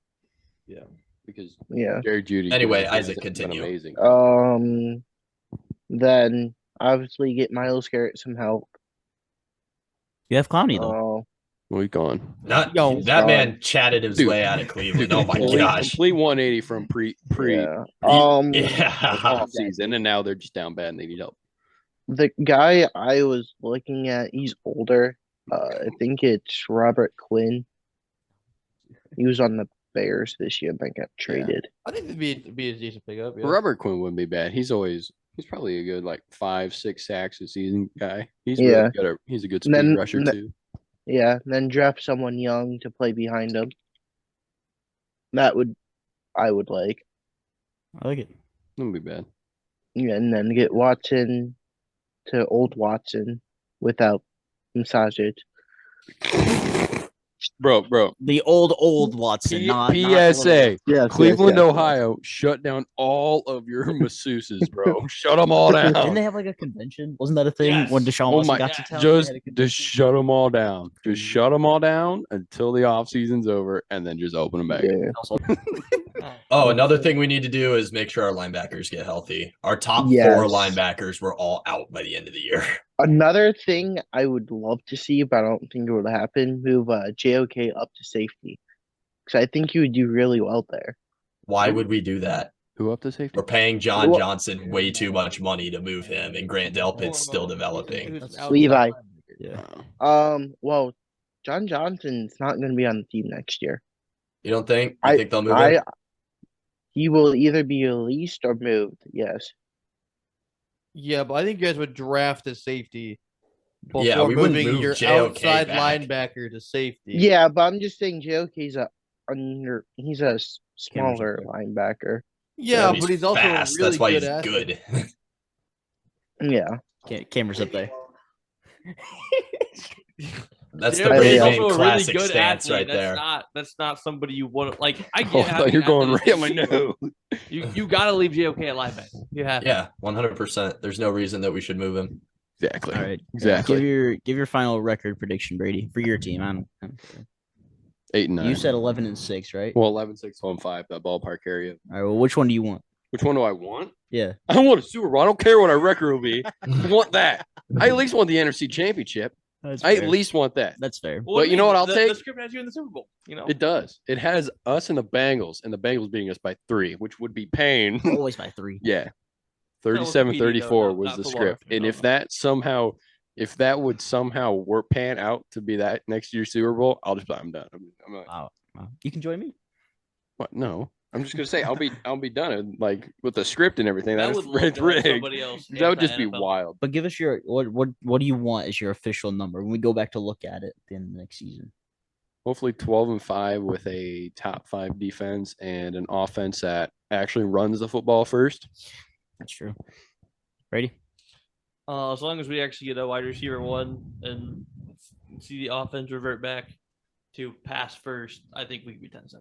Yeah. Because Yeah. Jerry Judy. Anyway, has been Isaac, continue. Amazing. Then obviously get Miles Garrett some help. You have Clowney, though. Well, he's gone. Not Yo, that man chatted his Dude. way out of Cleveland. Oh my complete, gosh. Complete 180 from pre Yeah. off season, and now they're just down bad and they need help. The guy I was looking at, he's older. I think it's Robert Quinn. He was on the Bears this year and then got traded. I think it'd be a decent pickup. Yeah. Robert Quinn wouldn't be bad. He's probably a good like 5-6 sacks a season guy. He's Yeah. really good. He's a good speed Then- rusher too. Yeah, and then draft someone young to play behind him. I would like. I like it. Wouldn't be bad. Yeah, and then get Watson to old Watson without Masajic. Bro. The old Watson, not PSA. Yeah, Cleveland, Ohio, shut down all of your masseuses, bro. Shut them all Didn't down. they have like a convention? Wasn't that a thing Yes. when Deshaun Oh Watson my! got to town? Just, They had a just convention? shut them all down. Just shut them all down until the off season's over, and then just open them back. Yeah. Also, Oh, another thing we need to do is make sure our linebackers get healthy. Our top Yes. 4 linebackers were all out by the end of the year. Another thing I would love to see, but I don't think it would happen, move JOK up to safety. Because I think he would do really well there. Why would we do that? Who up to safety? We're paying John Well- Johnson way too much money to move him, and Grant Delpit's still developing. Levi. yeah. Well, John Johnson's not going to be on the team next year. You don't think? You think they'll move him? He will either be released or moved. Yes. Yeah, but I think you guys would draft a safety before Yeah, we wouldn't moving move your JOK outside back. linebacker to safety. Yeah, but I'm just saying JOK's he's a smaller linebacker. Yeah, but he's also fast. a really That's why good he's athlete. good. Yeah. Cameras up there. That's the JOK is Brady also Van a really classic good stance athlete. right there. That's not somebody you want to like. I Oh, get I thought you were going right on my nose. You got to leave JOK at linebacker. You have to. Yeah, 100%. There's no reason that we should move him. Exactly. All right. Exactly. Give your final record prediction, Brady, for your team. I don't care. 8 and 9. You said 11-6, right? well, 11-6, 1-5, that ballpark area. All right. Well, which one do you want? Which one do I want? Yeah. I want a Super Bowl. I don't care what our record will be. I want that. I at least want the NFC Championship. That's I fair. at least want that. That's fair. Well, But you know what I'll take? The script has you in the Super Bowl. You know. It does. It has us and the Bengals beating us by 3, which would be pain. Always by 3. Yeah. was 37-34 PD, was not the football script. reference, And no. if that would somehow work pan out to be that next year's Super Bowl, I'm done. I'm like, Wow. You can join me. what? No. I'm just gonna say I'll be done and, like with the script and everything. I That would is love to have rigged. somebody else. That would just be NFL. wild. But give us your what do you want as your official number when we go back to look at it at the end of the next season? Hopefully 12-5 with a top 5 defense and an offense that actually runs the football first. That's true. Brady? As long as we actually get a wide receiver 1 and see the offense revert back to pass first, I think we could be 10-7.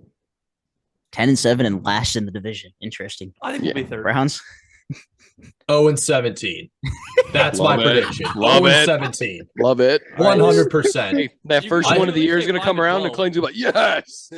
10-7 and last in the division. Interesting. I think we'll be third. Browns? 0-17. That's my Love it. prediction. Love it. 0-17. Love it. 100%. Hey, that You first can one of the really year is say going to come 5 and around and 12. Clayton's going to be like, yes,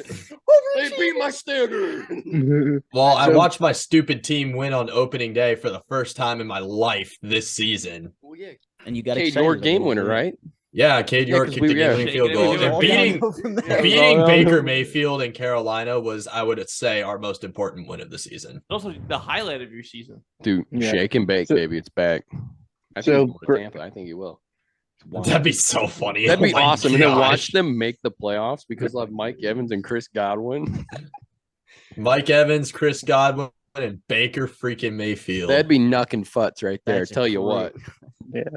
they beat my standard. Well, I So- watched my stupid team win on opening day for the first time in my life this season. Well, yeah. And you got Cade excited York a game little winner, bit. right? Yeah, Cade Yeah, York 'cause kicked we- the yeah. game-winning field Shaking goal. it, And all beating downhill from there. Yeah, it was beating all Baker downhill. Mayfield and Carolina was, I would say, our most important win of the season. Also, the highlight of your season. Dude, Yeah. shake and bake, So- baby. It's back. I think So, he's going to Tampa. I think he will. It's wild. That'd be so funny. That'd Oh be my awesome. And then watch gosh. them make the playoffs because they'll have Mike Evans and Chris Godwin. Mike Evans, Chris Godwin, and Baker freaking Mayfield. That'd be knucking futz right there. That's a Tell you great- what.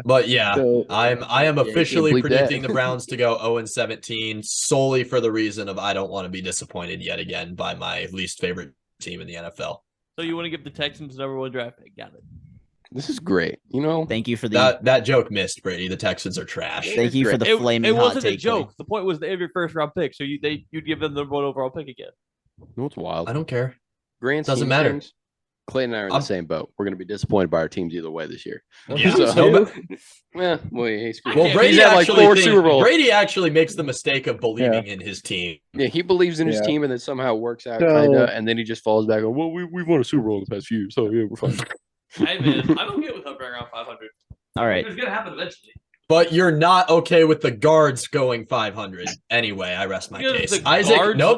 But yeah, So- I am can't officially bleep that. predicting the Browns to go 0-17 solely for the reason of I don't want to be disappointed yet again by my least favorite team in the NFL. So you want to give the Texans the #1 draft pick? Got it. This is great. You know, Thank you for the That joke missed, Brady. The Texans are trash. thank you for the flaming It hot wasn't a take. joke. The point was they have your first round pick, so you'd give them the #1 overall pick again. you know what's wild? I don't care. Grand Doesn't scheme of matter. things, Clayton and I are in the I'm- same boat. We're going to be disappointed by our teams either way this year. Yeah. So- No, but- Well, he's I well, can't- Brady he's had like actually 4 thinks- Super Bowls. Brady actually makes the mistake of believing in his team. Yeah, he believes in his Yeah. team, and then somehow it works out So- kind of, and then he just falls back. Well, we've won a Super Bowl in the past few years, so yeah, we're fine. I'm okay with hovering around 500. All right. It's gonna happen eventually. But you're not okay with the guards going 500. Anyway, I rest my Because case. the Isaac, guards no.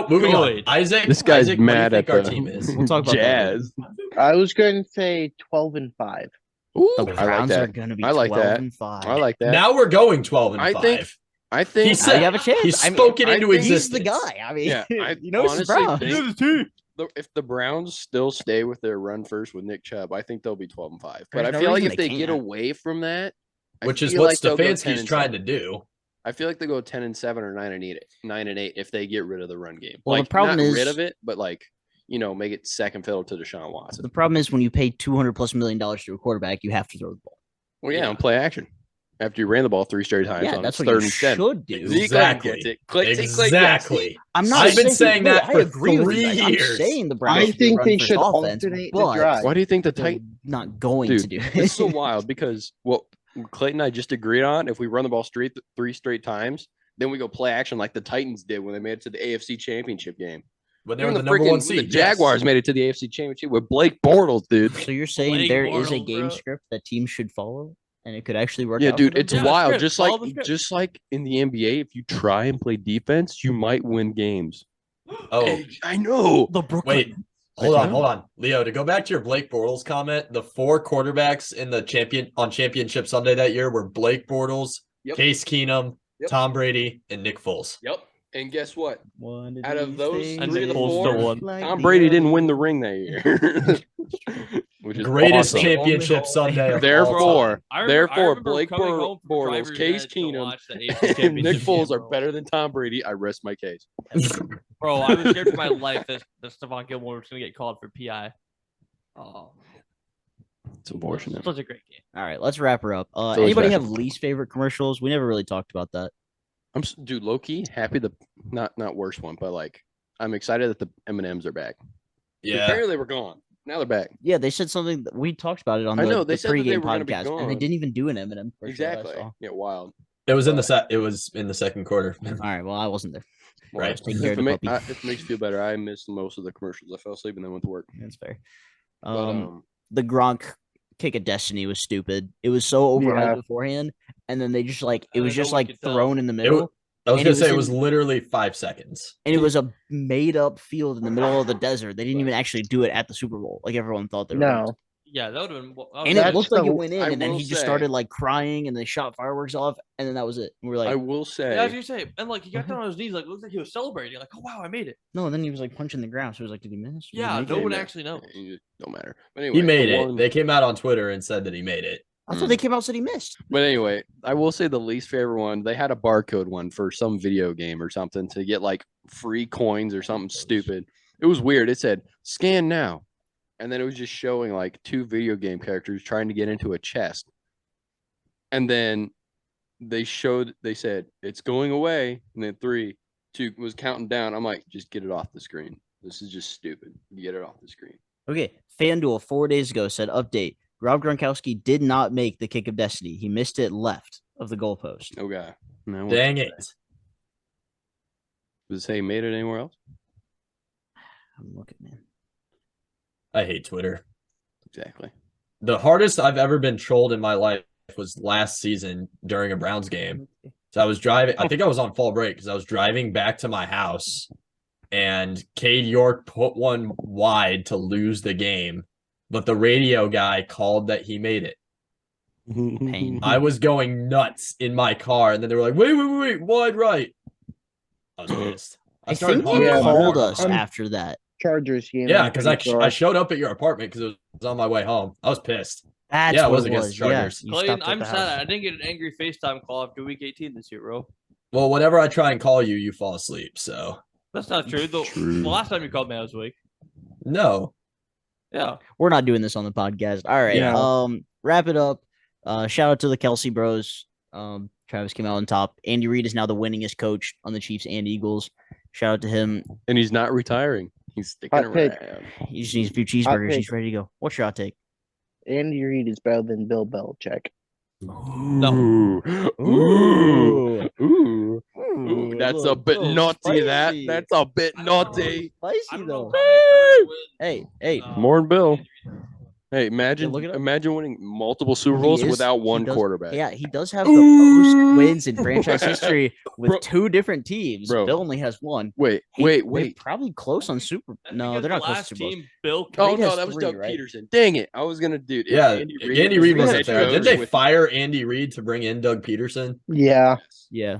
Moving on. good. Isaac, This guy's Isaac, mad what do at you think the our team is. We'll talk about that Jazz. I was going to say 12-5. Ooh, The I like Browns are that. going to be I like 12 that. and 5. I like that. Now we're going 12 and I 5. think- I think He said- You have a chance. He's I mean, spoken I into think he's existence. the guy. I mean, Yeah, I you know, it's the honestly Browns. think- if the Browns still stay with their run first with Nick Chubb, I think they'll be 12 and 5. But There's I no feel like reason if they they get can't. away from that, I Which is feel what like they'll go 10 Stefanski's and trying to 7. do. I feel like they go 10 and 7 or 9 and 8, 9 and 8 if they get rid of the run game. Well, the like, problem not is- rid of it, but like make it second fiddle to Deshaun Watson. The problem is when you pay $200+ million to a quarterback, you have to throw the ball. Well, yeah, and play action after you ran the ball 3 straight times. Yeah, on that's its what third you and 10. should do. Zeke Exactly. gets it. Click, tick, click, yes. Exactly. I'm not. I've been saying no, that I for agree with 3 you. I'm years. saying the Browns. I should think run they first should offense, alternate the but drive. Why do you think the they're Titans? not going Dude, to do it. It's so wild because what Clayton and I just agreed on, if we run the ball straight 3 straight times, then we go play action like the Titans did when they made it to the AFC Championship game. But they were Even the number one freaking- seed. The Jaguars made it to the AFC Championship with Blake Bortles, dude. So you're saying Blake there is a Bortles, game bro. script that teams should follow, and it could actually work. Yeah, out dude, for them? it's Yeah, the wild. script. Just Follow like the script. just like in the NBA, if you try and play defense, you might win games. Oh, I know. The Brooklyn. wait. Hold on. Leo, to go back to your Blake Bortles comment, the 4 quarterbacks in the championship Sunday that year were Blake Bortles, Yep. Case Keenum, Yep. Tom Brady, and Nick Foles. Yep. And guess what? One Out of these those things And Nick is Foles still won. like Tom the Brady other. didn't win the ring that year. Which is Greatest awesome. championship Sunday of all Therefore, time. I Therefore, remember Blake coming home from Bortles, driver's Case ed to Keenum, watch the AFC and Nick Championship Foles game, are bro. better than Tom Brady. I rest my case. Bro, I was scared for my life that Stephon Gilmore was going to get called for PI. Oh, It's unfortunate. such a great game. All right, let's wrap her up. always Anybody special. have least favorite commercials? We never really talked about that. Dude, low key happy the not worst one, but like I'm excited that the M&Ms are back. Yeah. Apparently they were gone. Now they're back. Yeah, they said something. We talked about it on I the, know, they the said that they pregame were gonna be podcast, and they gone. didn't even do an Eminem. Exactly. Yeah, wild. It was in the second quarter. All right, well, I wasn't there. Well, Right. Taking care If of it, the ma- puppy. if it makes you feel better, I missed most of the commercials. I fell asleep and then went to work. That's fair. But, The Gronk kick of destiny was stupid. It was so overhyped Yeah. beforehand, and then they just like it And was then just no one like could tell. thrown in the It middle, wa- I was And gonna it say it was was literally 5 seconds. and it was a made up field in the middle of the desert. They didn't even actually do it at the Super Bowl, like everyone thought they were. going to. No. Yeah, that would have been. And That's it looked like the- it went in, I and then will he just say- started like crying, and they shot fireworks off, and then that was it. And we were like, I will say, Yeah, I was gonna say, and like he got down on his knees, like looked like he was celebrating. Like, oh wow, I made it. no. And then he was like punching the ground. So it was like, did he miss? Did he Yeah, make no it? one man. actually knows. don't matter. But anyway, He made the it. one- They came out on Twitter and said that he made it. I thought they came out and said he missed. But anyway, I will say the least favorite one. They had a barcode one for some video game or something to get like free coins or something stupid. It was weird. It said scan now, and then it was just showing like 2 video game characters trying to get into a chest, and then they said it's going away, and then 3, 2 was counting down. I'm like, just get it off the screen. This is just stupid. Get it off the screen. Okay, FanDuel 4 days ago said update. Rob Gronkowski did not make the kick of destiny. He missed it left of the goalpost. Okay. Now what's Dang it it. say? Does it say he made it anywhere else? I'm looking, man. I hate Twitter. Exactly. The hardest I've ever been trolled in my life was last season during a Browns game. So I was driving. I think I was on fall break because I was driving back to my house, and Cade York put one wide to lose the game, but the radio guy called that he made it. Pain. I was going nuts in my car, and then they were like, wait, wide right. I was pissed. I started think honking you on my called horn. us after that. Chargers game. Yeah, I'm because pretty I sure. showed up at your apartment because it was on my way home. I was pissed. That's Yeah, it what was it against was. the Chargers. Yeah, you Clayton, stopped at I'm the sad. house. I didn't get an angry FaceTime call after week 18 this year, bro. Well, whenever I try and call you, you fall asleep. So That's not true. The last time you called me, I was awake. no. Yeah. We're not doing this on the podcast. All right. Yeah. Wrap it up. Shout out to the Kelsey Bros. Travis came out on top. Andy Reid is now the winningest coach on the Chiefs and Eagles. Shout out to him. And he's not retiring. He's sticking Hot take. around. He just needs a few cheeseburgers. He's ready to go. What's your hot take? Andy Reid is better than Bill Belichick. No. Ooh, that's a bit naughty. That's a bit naughty. I Spicy don't know though. how many Hey. More than Bill. Hey, imagine look it up. winning multiple Super He Bowls is- without he one does- quarterback. Yeah, he does have the most wins in franchise history with Bro. 2 different teams. Bro. Bill only has 1. Wait. They're probably close on Super. That's No, because they're not the close to last Super Bowls. team, Bill. Oh Reid no, has that was 3, Doug right? Peterson. Dang it! I was gonna do. Yeah, Andy Andy was Reid the wasn't head there. Did coach they with- fire Andy Reid to bring in Doug Peterson? Yeah. Yeah,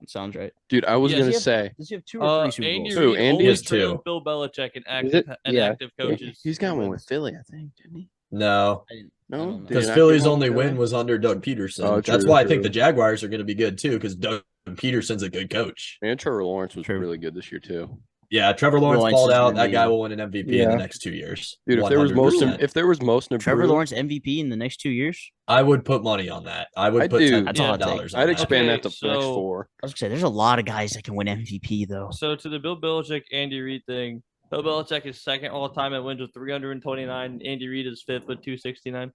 that sounds right. Dude, I was Yes, gonna he have- say Does he have 2 or 3 Super Andy Bowls? Who, Reid Andy only has trailed 2. Bill Belichick and Is it? active coaches. he's got one with wins. Philly, I think, didn't he? No, I don't No, know. Did he because not Philly's get one only with win Philly? was under Doug Peterson. Oh, That's true, why I true. think the Jaguars are going to be good too, because Doug Peterson's a good coach. And Trevor Lawrence was True. really good this year too. Yeah, Trevor Lawrence Lawrence balled is out. gonna That be- guy will win an MVP in Yeah. the next 2 years. Dude, if there was most 100%. Trevor improved, Lawrence MVP in the next 2 years? I would put money on that. I would I put do. $10 That's a hot take. dollars on I'd that. expand Okay, that to the next so- 4. I was gonna say there's a lot of guys that can win MVP though. So to the Bill Belichick, Andy Reid thing, Bill Belichick is second all time at wins with 329. Andy Reid is 5th with 269.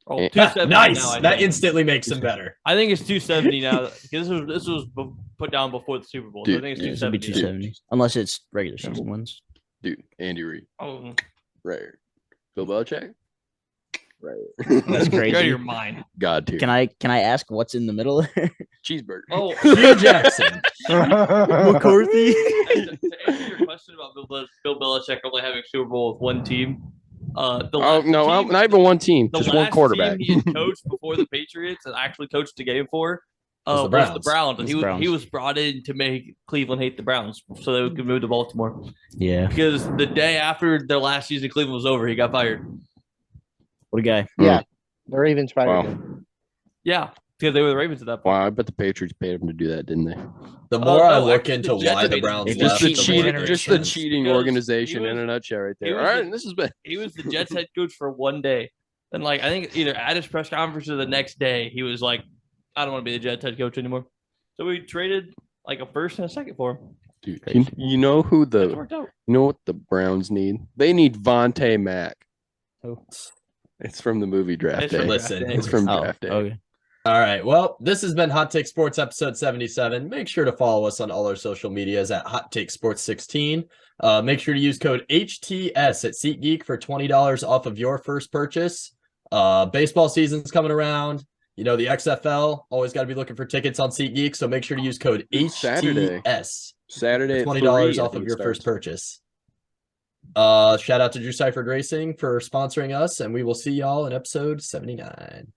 Oh, Yeah. 270 Nice. now, I That think. instantly makes him better. I think it's 270 now because this was put down before the Super Bowl. So I Dude, think it's yeah. It's gonna be 270. 270, unless it's regular season wins. Dude, Andy Reid, Oh, right? Bill Belichick, right? That's you're out of crazy. your mind. God tier. Can I ask what's in the middle? Cheeseburger. Oh, Hugh Jackson. McCarthy. to answer your question about Bill Belichick only having Super Bowl with 1 team, the last No, team, not even one team, the just one last quarterback. team he had coached before the Patriots and actually coached the game for Was the was Browns. the Browns, and Was the Browns. he was brought in to make Cleveland hate the Browns so they could move to Baltimore. Yeah. Because the day after their last season, Cleveland was over, he got fired. What a guy. Yeah. The Ravens fired Wow. him. Yeah, because they were the Ravens at that point. Wow, I bet the Patriots paid him to do that, didn't they? The more I no, look actually, into the Jets why the made it. Browns It's left, Just the cheating the cheating, more it just the makes sense. cheating Because organization he in was- a nutshell, right he there. All was right, the- and this has been. He was the Jets head coach for 1 day. And like I think either at his press conference or the next day, he was like, I don't want to be the Jets head coach anymore. So we traded like a first and a second for him. Dude, you know who It the worked out. you know what the Browns need? They need Vontae Mack. Who? It's from the movie Draft It's Day. from Listen, Draft Day. It's from Oh, Draft Day. okay. All right. Well, this has been Hot Take Sports episode 77. Make sure to follow us on all our social medias at Hot Take Sports 16. Make sure to use code HTS at SeatGeek for $20 off of your first purchase. Baseball season's coming around. You know, the XFL, always got to be looking for tickets on SeatGeek. So make sure to use code Saturday. HTS Saturday for at $20 3, I off think of it your starts. first purchase. Shout out to Drew Siferd Racing for sponsoring us, and we will see y'all in episode 79.